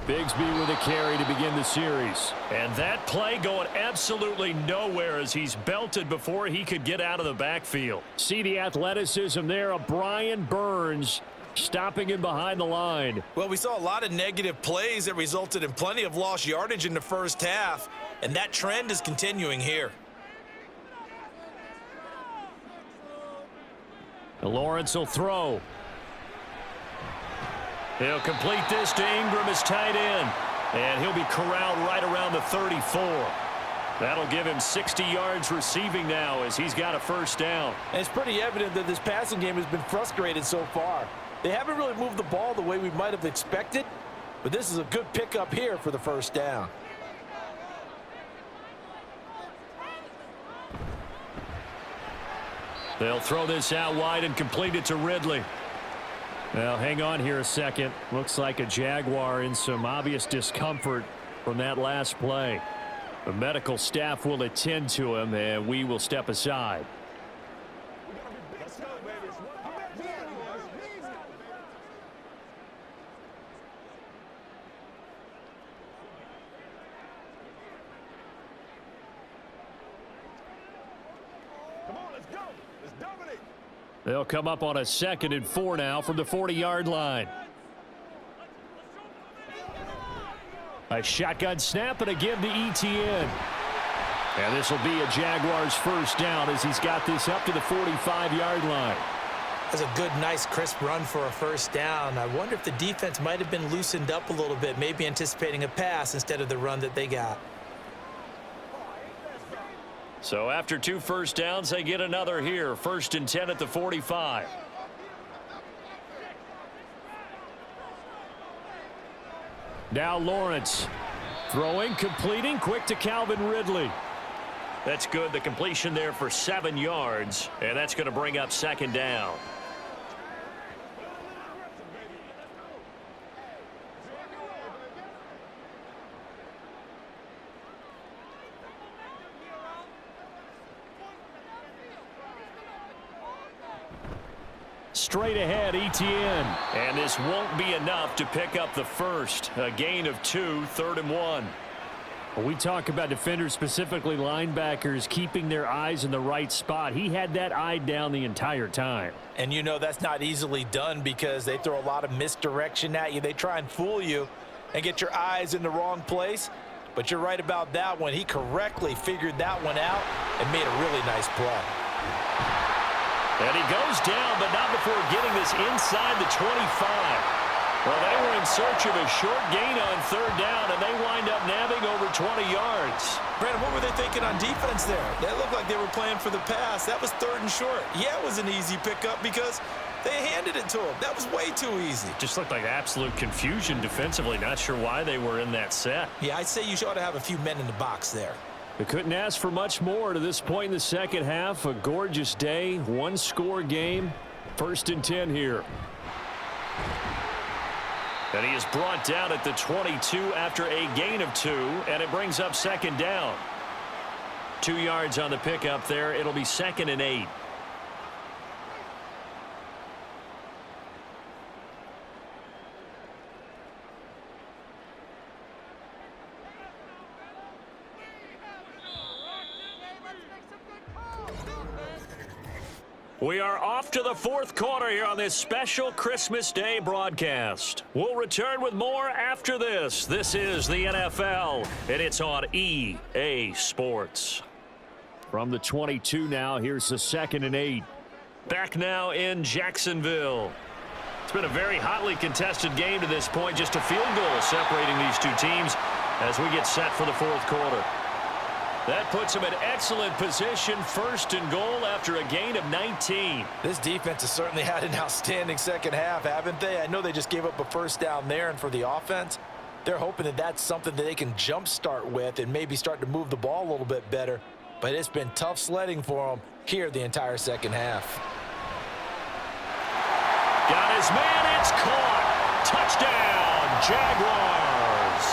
Bigsby with a carry to begin the series. And that play going absolutely nowhere as he's belted before he could get out of the backfield. See the athleticism there of Brian Burns stopping him behind the line. Well, we saw a lot of negative plays that resulted in plenty of lost yardage in the first half, and that trend is continuing here. Lawrence will throw. He'll complete this to Ingram as tight end, and he'll be corralled right around the 34. That'll give him 60 yards receiving now as he's got a 1st down. And it's pretty evident that this passing game has been frustrated so far. They haven't really moved the ball the way we might have expected, but this is a good pickup here for the 1st down. They'll throw this out wide and complete it to Ridley. Well, hang on here a second. Looks like a Jaguar in some obvious discomfort from that last play. The medical staff will attend to him, and we will step aside. They'll come up on a 2nd and 4 now from the 40-yard line. A shotgun snap and a give to Etienne. And this will be a Jaguars 1st down as he's got this up to the 45-yard line. That's a good, nice, crisp run for a 1st down. I wonder if the defense might have been loosened up a little bit, maybe anticipating a pass instead of the run that they got. So after 2 first downs, they get another here. 1st and 10 at the 45. Now Lawrence throwing, completing, quick to Calvin Ridley. That's good. The completion there for 7 yards, and that's going to bring up second down. Straight ahead, Etienne. And this won't be enough to pick up the first. A gain of 2, 3rd and 1. When we talk about defenders, specifically linebackers, keeping their eyes in the right spot. He had that eye down the entire time. And you know that's not easily done because they throw a lot of misdirection at you. They try and fool you and get your eyes in the wrong place. But you're right about that one. He correctly figured that one out and made a really nice play. And he goes down, but not before getting this inside the 25. Well, they were in search of a short gain on 3rd down, and they wind up nabbing over 20 yards. Brandon, what were they thinking on defense there? That looked like they were playing for the pass. That was 3rd and short. Yeah, it was an easy pickup because they handed it to him. That was way too easy. Just looked like absolute confusion defensively. Not sure why they were in that set. Yeah, I'd say you ought to have a few men in the box there. They couldn't ask for much more to this point in the second half. A gorgeous day, 1-score game. 1st and 10 here. And he is brought down at the 22 after a gain of 2, and it brings up second down. 2 yards on the pickup there. It'll be 2nd and 8. We are off to the 4th quarter here on this special Christmas Day broadcast. We'll return with more after this. This is the NFL, and it's on EA Sports. From the 22 now, here's the 2nd and 8. Back now in Jacksonville. It's been a very hotly contested game to this point. Just a field goal separating these two teams as we get set for the 4th quarter. That puts him in excellent position, 1st and goal after a gain of 19. This defense has certainly had an outstanding second half, haven't they? I know they just gave up a 1st down there, and for the offense, they're hoping that that's something that they can jumpstart with and maybe start to move the ball a little bit better. But it's been tough sledding for them here the entire second half. Got his man, it's caught. Touchdown, Jaguars.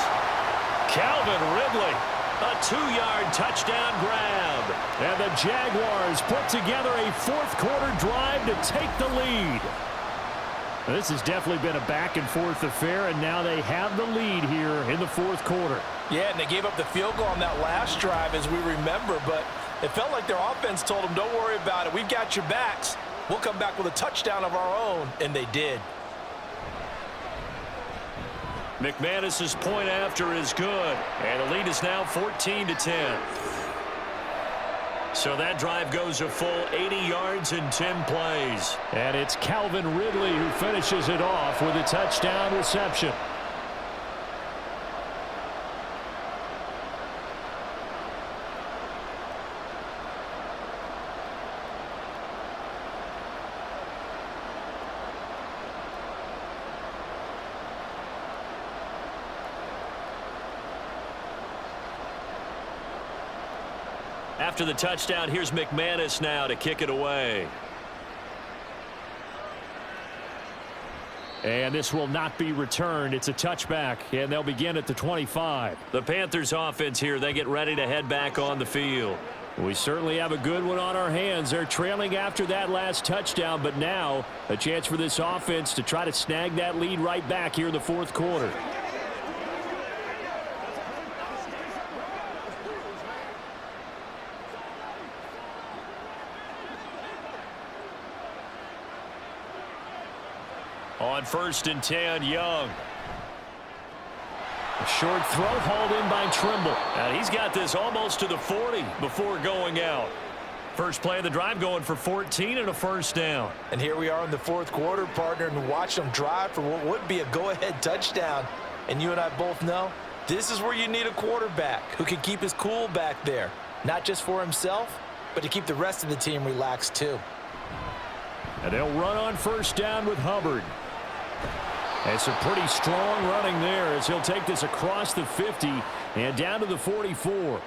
Calvin Ridley. A 2-yard touchdown grab. And the Jaguars put together a 4th quarter drive to take the lead. This has definitely been a back-and-forth affair, and now they have the lead here in the 4th quarter. Yeah, and they gave up the field goal on that last drive, as we remember, but it felt like their offense told them, don't worry about it. We've got your backs. We'll come back with a touchdown of our own, and they did. McManus's point after is good, and the lead is now 14-10. So that drive goes a full 80 yards in 10 plays. And it's Calvin Ridley who finishes it off with a touchdown reception. After the touchdown, here's McManus now to kick it away. And this will not be returned. It's a touchback, and they'll begin at the 25. The Panthers offense here, they get ready to head back on the field. We certainly have a good one on our hands. They're trailing after that last touchdown, but now a chance for this offense to try to snag that lead right back here in the 4th quarter. On 1st and 10, Young. A short throw hauled in by Trimble. And he's got this almost to the 40 before going out. First play of the drive going for 14 and a 1st down. And here we are in the 4th quarter, partner, and watch them drive for what would be a go-ahead touchdown. And you and I both know this is where you need a quarterback who can keep his cool back there. Not just for himself, but to keep the rest of the team relaxed too. And they'll run on 1st down with Hubbard. And some pretty strong running there as he'll take this across the 50 and down to the 44.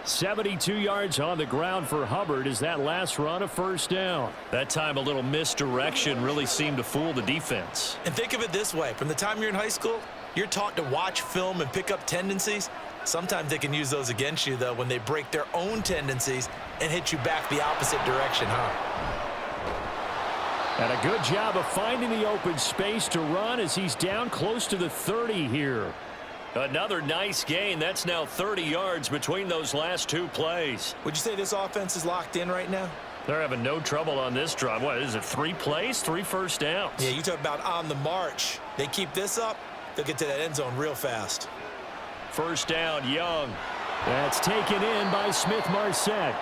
72 yards on the ground for Hubbard as that last run a first down. That time a little misdirection really seemed to fool the defense. And think of it this way. From the time you're in high school, you're taught to watch film and pick up tendencies. Sometimes they can use those against you, though, when they break their own tendencies and hit you back the opposite direction, huh? And a good job of finding the open space to run as he's down close to the 30 here. Another nice gain. That's now 30 yards between those last two plays. Would you say this offense is locked in right now? They're having no trouble on this drive. What is it, 3 plays, 3 first downs? Yeah, you talk about on the march. They keep this up, they'll get to that end zone real fast. First down, Young. That's taken in by Smith-Marset.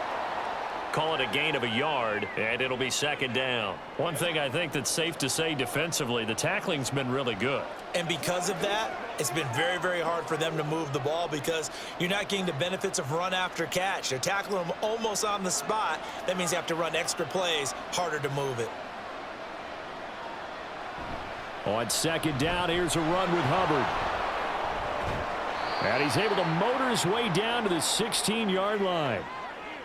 Call it a gain of a yard, and it'll be second down. One thing I think that's safe to say defensively, the tackling's been really good. And because of that, it's been very, very hard for them to move the ball because you're not getting the benefits of run after catch. They're tackling them almost on the spot. That means you have to run extra plays, harder to move it. On second down, here's a run with Hubbard. And he's able to motor his way down to the 16-yard line.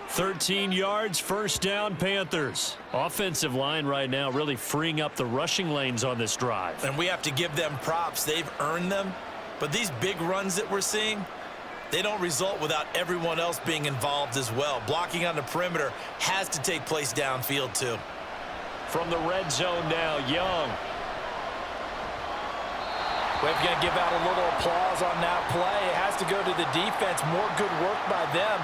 13 yards, first down, Panthers. Offensive line right now really freeing up the rushing lanes on this drive. And we have to give them props. They've earned them. But these big runs that we're seeing, they don't result without everyone else being involved as well. Blocking on the perimeter has to take place downfield too. From the red zone now, Young. We've got to give out a little applause on that play. It has to go to the defense. More good work by them.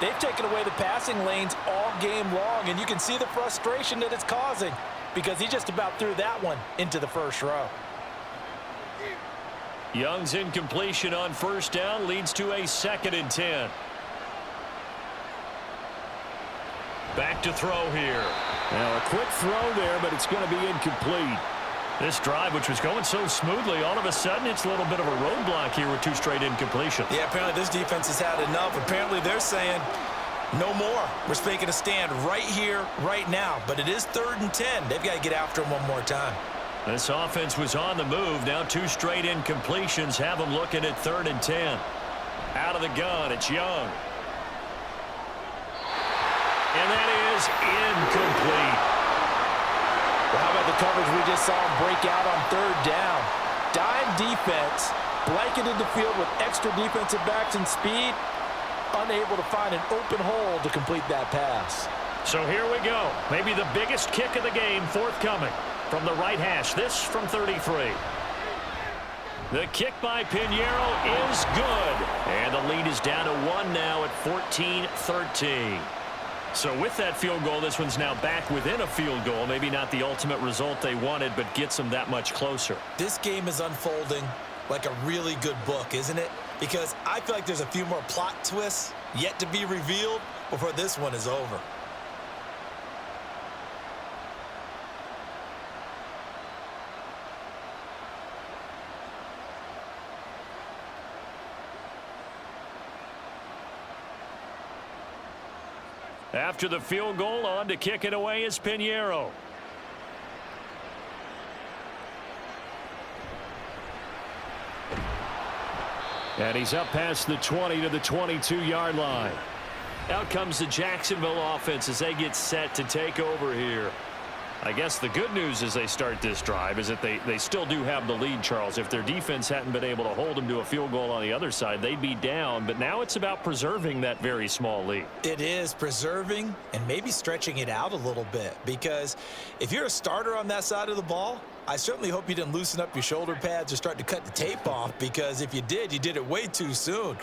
They've taken away the passing lanes all game long, and you can see the frustration that it's causing because he just about threw that one into the first row. Young's incompletion on first down leads to a 2nd and 10. Back to throw here. Now a quick throw there, but it's going to be incomplete. This drive, which was going so smoothly, all of a sudden it's a little bit of a roadblock here with 2 straight incompletions. Yeah, apparently this defense has had enough. Apparently they're saying no more. We're making a stand right here, right now. But it is 3rd and 10. They've got to get after him one more time. This offense was on the move. Now 2 straight incompletions have them looking at 3rd and 10. Out of the gun, it's Young. And that is incomplete. Well, how about the coverage we just saw him break out on 3rd down? Dime defense, blanketed the field with extra defensive backs and speed, unable to find an open hole to complete that pass. So here we go. Maybe the biggest kick of the game forthcoming from the right hash. This from 33. The kick by Pinheiro is good. And the lead is down to 1 now at 14-13. So with that field goal, this one's now back within a field goal. Maybe not the ultimate result they wanted, but gets them that much closer. This game is unfolding like a really good book, isn't it? Because I feel like there's a few more plot twists yet to be revealed before this one is over. After the field goal, on to kick it away is Pinheiro. And he's up past the 20 to the 22-yard line. Out comes the Jacksonville offense as they get set to take over here. I guess the good news as they start this drive is that they still do have the lead, Charles. If their defense hadn't been able to hold them to a field goal on the other side, they'd be down. But now it's about preserving that very small lead. It is preserving and maybe stretching it out a little bit, because if you're a starter on that side of the ball, I certainly hope you didn't loosen up your shoulder pads or start to cut the tape off, because if you did, you did it way too soon.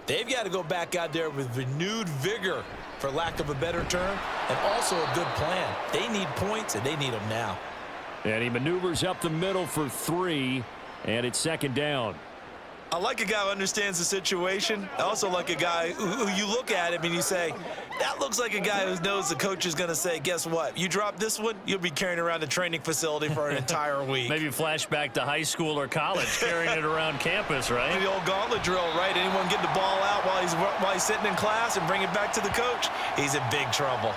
They've got to go back out there with renewed vigor, for lack of a better term, and also a good plan. They need points, and they need them now. And he maneuvers up the middle for 3, and it's 2nd down. I like a guy who understands the situation. I also like a guy who you look at him and you say, that looks like a guy who knows the coach is going to say, guess what? You drop this one, you'll be carrying around the training facility for an entire week. Maybe flashback to high school or college, carrying it around campus, right? The old gauntlet drill, right? Anyone get the ball out while he's sitting in class and bring it back to the coach, he's in big trouble.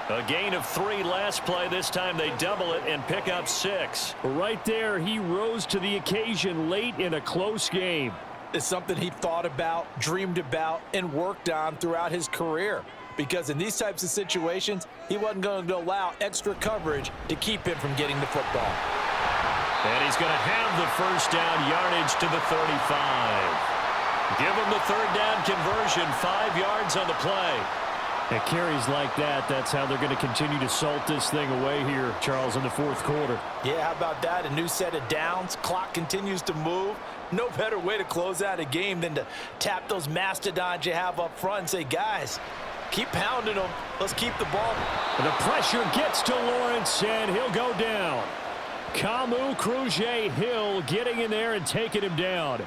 A gain of 3 last play. This time they double it and pick up 6. Right there, he rose to the occasion late in a close game. is something he thought about, dreamed about, and worked on throughout his career. Because in these types of situations, he wasn't going to allow extra coverage to keep him from getting the football. And he's going to have the first down, yardage to the 35. Give him the third down conversion, 5 yards on the play. And carries like that, that's how they're going to continue to salt this thing away here, Charles, in the fourth quarter. Yeah, how about that? A new set of downs. Clock continues to move. No better way to close out a game than to tap those mastodons you have up front and say, guys, keep pounding them. Let's keep the ball. And the pressure gets to Lawrence, and he'll go down. Kamu Cruz-Hill getting in there and taking him down.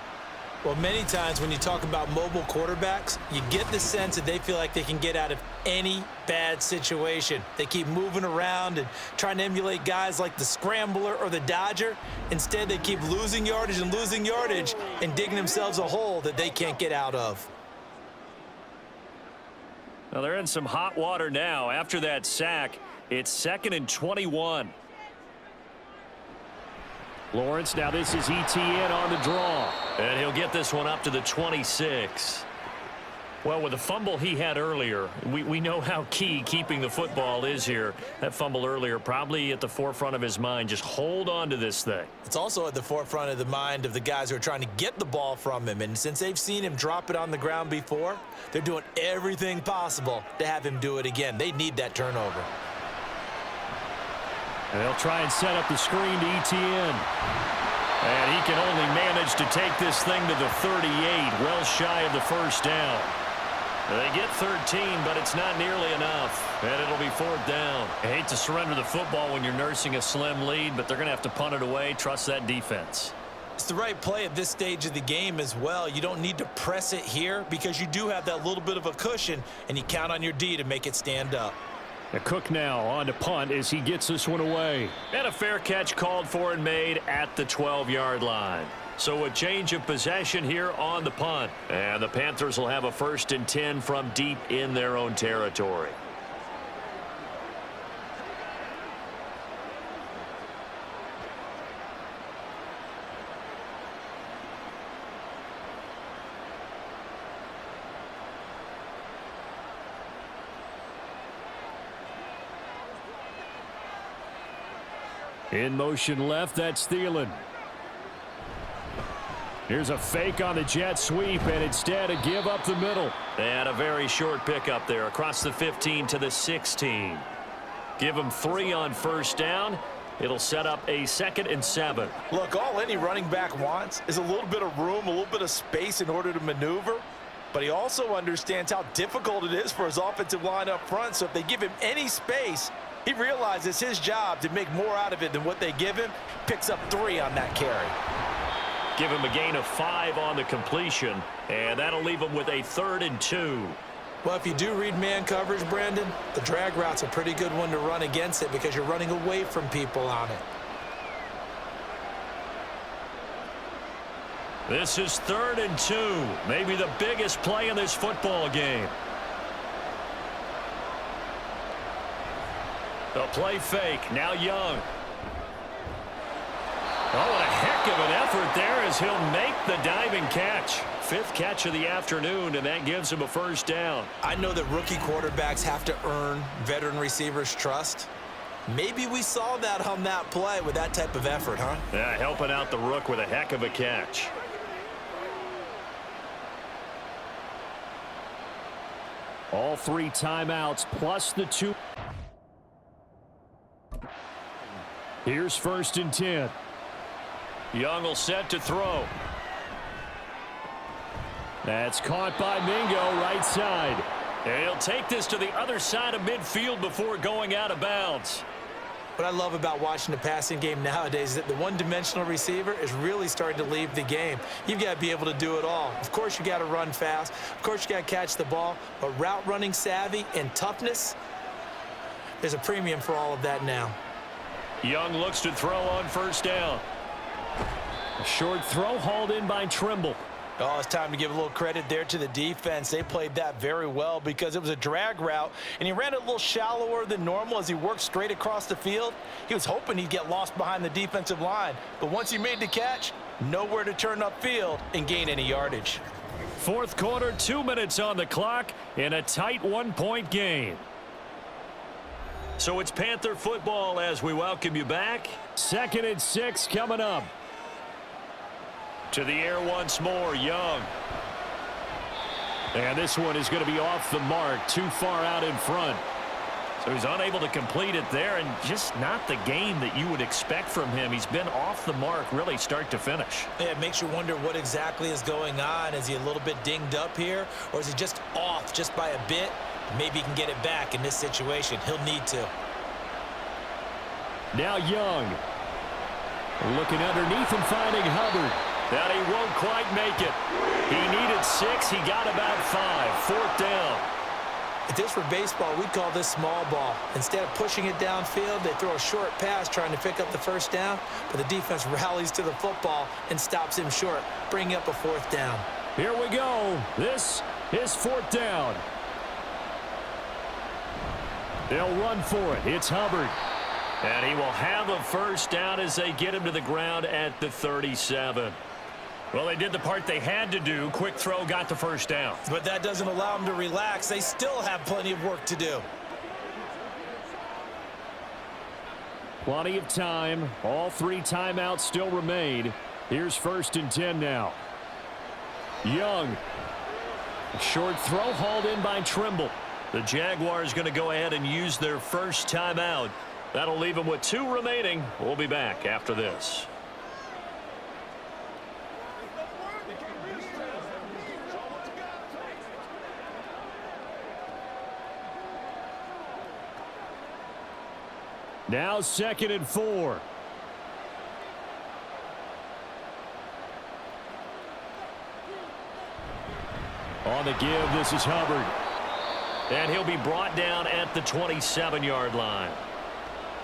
Well, many times when you talk about mobile quarterbacks, you get the sense that they feel like they can get out of any bad situation. They keep moving around and trying to emulate guys like the Scrambler or the Dodger. Instead, they keep losing yardage and digging themselves a hole that they can't get out of. Well, they're in some hot water now. After that sack, it's 2nd and 21. Lawrence, now this is ETN on the draw. And he'll get this one up to the 26. Well, with the fumble he had earlier, we know how key keeping the football is here. That fumble earlier probably at the forefront of his mind. Just hold on to this thing. It's also at the forefront of the mind of the guys who are trying to get the ball from him. And since they've seen him drop it on the ground before, they're doing everything possible to have him do it again. They need that turnover. And they'll try and set up the screen to ETN. And he can only manage to take this thing to the 38, well shy of the first down. They get 13, but it's not nearly enough, and it'll be 4th down. I hate to surrender the football when you're nursing a slim lead, but they're going to have to punt it away. Trust that defense. It's the right play at this stage of the game as well. You don't need to press it here because you do have that little bit of a cushion, and you count on your D to make it stand up. And Cook now on to punt as he gets this one away. And a fair catch called for and made at the 12-yard line. So a change of possession here on the punt. And the Panthers will have a 1st and 10 from deep in their own territory. In motion left, that's Thielen. Here's a fake on the jet sweep, and instead a give up the middle. And a very short pickup there across the 15 to the 16. Give them 3 on 1st down. It'll set up a 2nd and 7. Look, all any running back wants is a little bit of room, a little bit of space in order to maneuver. But he also understands how difficult it is for his offensive line up front. So if they give him any space, he realizes his job to make more out of it than what they give him. Picks up 3 on that carry. Give him a gain of 5 on the completion, and that'll leave him with a 3rd and 2. Well, if you do read man coverage, Brandon, the drag route's a pretty good one to run against it because you're running away from people on it. This is 3rd and 2, maybe the biggest play in this football game. The play fake, now Young. Oh, what a heck of an effort there as he'll make the diving catch. 5th catch of the afternoon, and that gives him a 1st down. I know that rookie quarterbacks have to earn veteran receivers' trust. Maybe we saw that on that play with that type of effort, huh? Yeah, helping out the rook with a heck of a catch. All 3 timeouts plus the 2. Here's 1st and 10. Young will set to throw. That's caught by Mingo, right side. And he'll take this to the other side of midfield before going out of bounds. What I love about watching the passing game nowadays is that the one-dimensional receiver is really starting to leave the game. You've got to be able to do it all. Of course, you got to run fast. Of course, you got to catch the ball. But route running savvy and toughness, there's a premium for all of that now. Young looks to throw on 1st down. A short throw hauled in by Trimble. Oh, it's time to give a little credit there to the defense. They played that very well because it was a drag route, and he ran it a little shallower than normal as he worked straight across the field. He was hoping he'd get lost behind the defensive line, but once he made the catch, nowhere to turn upfield and gain any yardage. Fourth quarter, 2 minutes on the clock in a tight 1-point game. So it's Panther football as we welcome you back. 2nd and 6 coming up. To the air once more, Young. And this one is going to be off the mark, too far out in front. So he's unable to complete it there, and just not the game that you would expect from him. He's been off the mark really start to finish. Yeah, it makes you wonder what exactly is going on. Is he a little bit dinged up here, or is he just off just by a bit? Maybe he can get it back in this situation. He'll need to. Now Young. Looking underneath and finding Hubbard. That he won't quite make it. He needed 6. He got about 5. 4th down. If this were baseball, we'd call this small ball. Instead of pushing it downfield, they throw a short pass trying to pick up the 1st down, but the defense rallies to the football and stops him short, bringing up a 4th down. Here we go. This is 4th down. They'll run for it. It's Hubbard. And he will have a 1st down as they get him to the ground at the 37. Well, they did the part they had to do. Quick throw, got the 1st down. But that doesn't allow them to relax. They still have plenty of work to do. Plenty of time. All 3 timeouts still remain. Here's 1st and 10 now. Young. A short throw hauled in by Trimble. The Jaguars going to go ahead and use their 1st timeout. That'll leave them with 2 remaining. We'll be back after this. Now 2nd and 4. On the give, this is Hubbard. And he'll be brought down at the 27-yard line.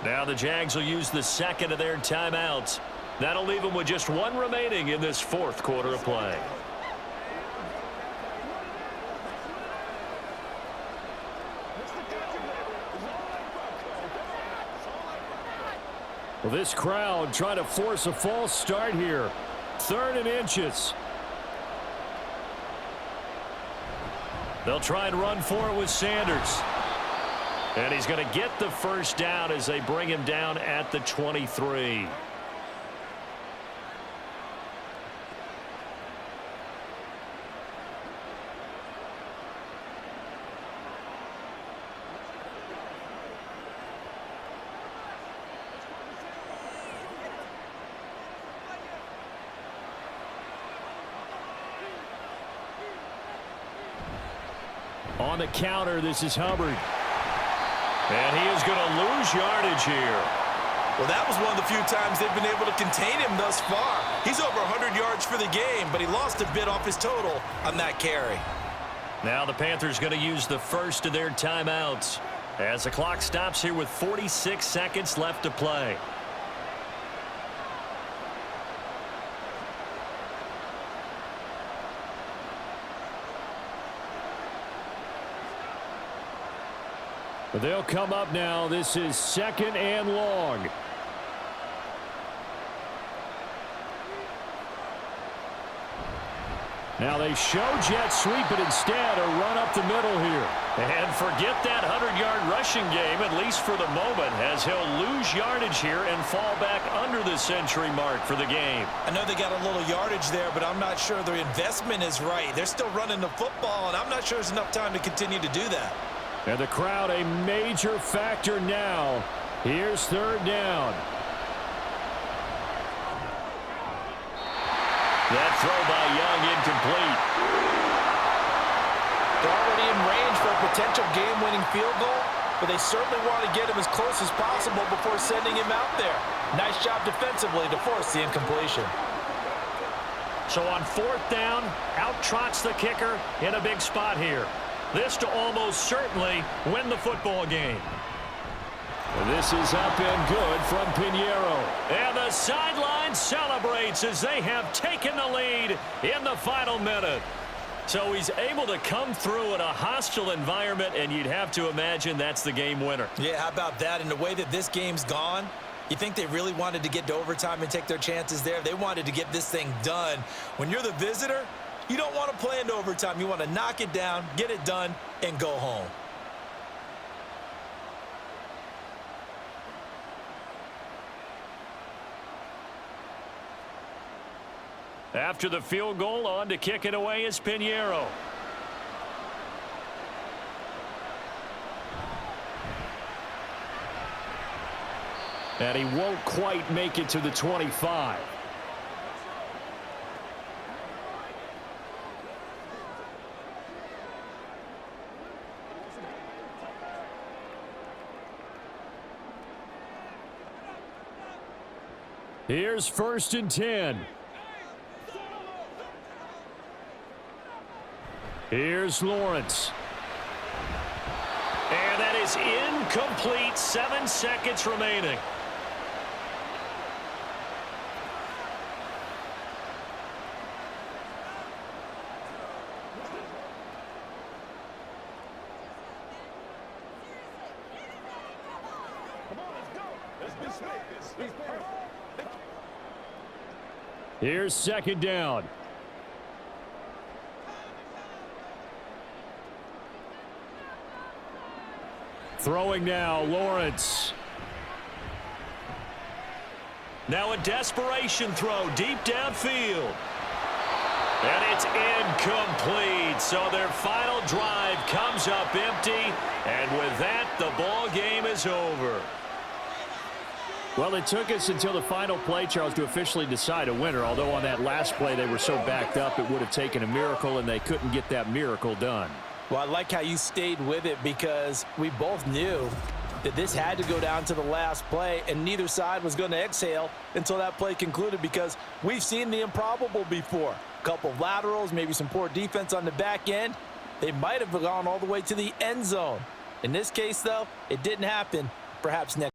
Now the Jags will use the 2nd of their timeouts. That'll leave them with just 1 remaining in this 4th quarter of play. Well, this crowd trying to force a false start here. 3rd and inches. They'll try and run for it with Sanders. And he's going to get the 1st down as they bring him down at the 23. On the counter, this is Hubbard. And he is going to lose yardage here. Well, that was one of the few times they've been able to contain him thus far. He's over 100 yards for the game, but he lost a bit off his total on that carry. Now the Panthers going to use the 1st of their timeouts as the clock stops here with 46 seconds left to play. They'll come up now. This is 2nd and long. Now they show jet sweep, but instead a run up the middle here. And forget that 100-yard rushing game, at least for the moment, as he'll lose yardage here and fall back under the century mark for the game. I know they got a little yardage there, but I'm not sure their investment is right. They're still running the football, and I'm not sure there's enough time to continue to do that. And the crowd a major factor now. Here's 3rd down. That throw by Young incomplete. They're already in range for a potential game-winning field goal, but they certainly want to get him as close as possible before sending him out there. Nice job defensively to force the incompletion. So on 4th down, out trots the kicker in a big spot here. This to almost certainly win the football game. This is up and good from Pinheiro. And the sideline celebrates as they have taken the lead in the final minute. So he's able to come through in a hostile environment, and you'd have to imagine that's the game winner. Yeah, how about that? And the way that this game's gone, you think they really wanted to get to overtime and take their chances there? They wanted to get this thing done. When you're the visitor, you don't want to play into overtime. You want to knock it down, get it done, and go home. After the field goal, on to kick it away is Pinheiro. And he won't quite make it to the 25. Here's 1st and 10. Here's Lawrence. And that is incomplete. 7 seconds remaining. Here's 2nd down. Throwing now, Lawrence. Now a desperation throw deep downfield. And it's incomplete. So their final drive comes up empty. And with that, the ball game is over. Well, it took us until the final play, Charles, to officially decide a winner. Although on that last play they were so backed up, it would have taken a miracle, and they couldn't get that miracle done. Well, I like how you stayed with it because we both knew that this had to go down to the last play, and neither side was going to exhale until that play concluded because we've seen the improbable before. A couple of laterals, maybe some poor defense on the back end. They might have gone all the way to the end zone. In this case, though, it didn't happen. Perhaps next.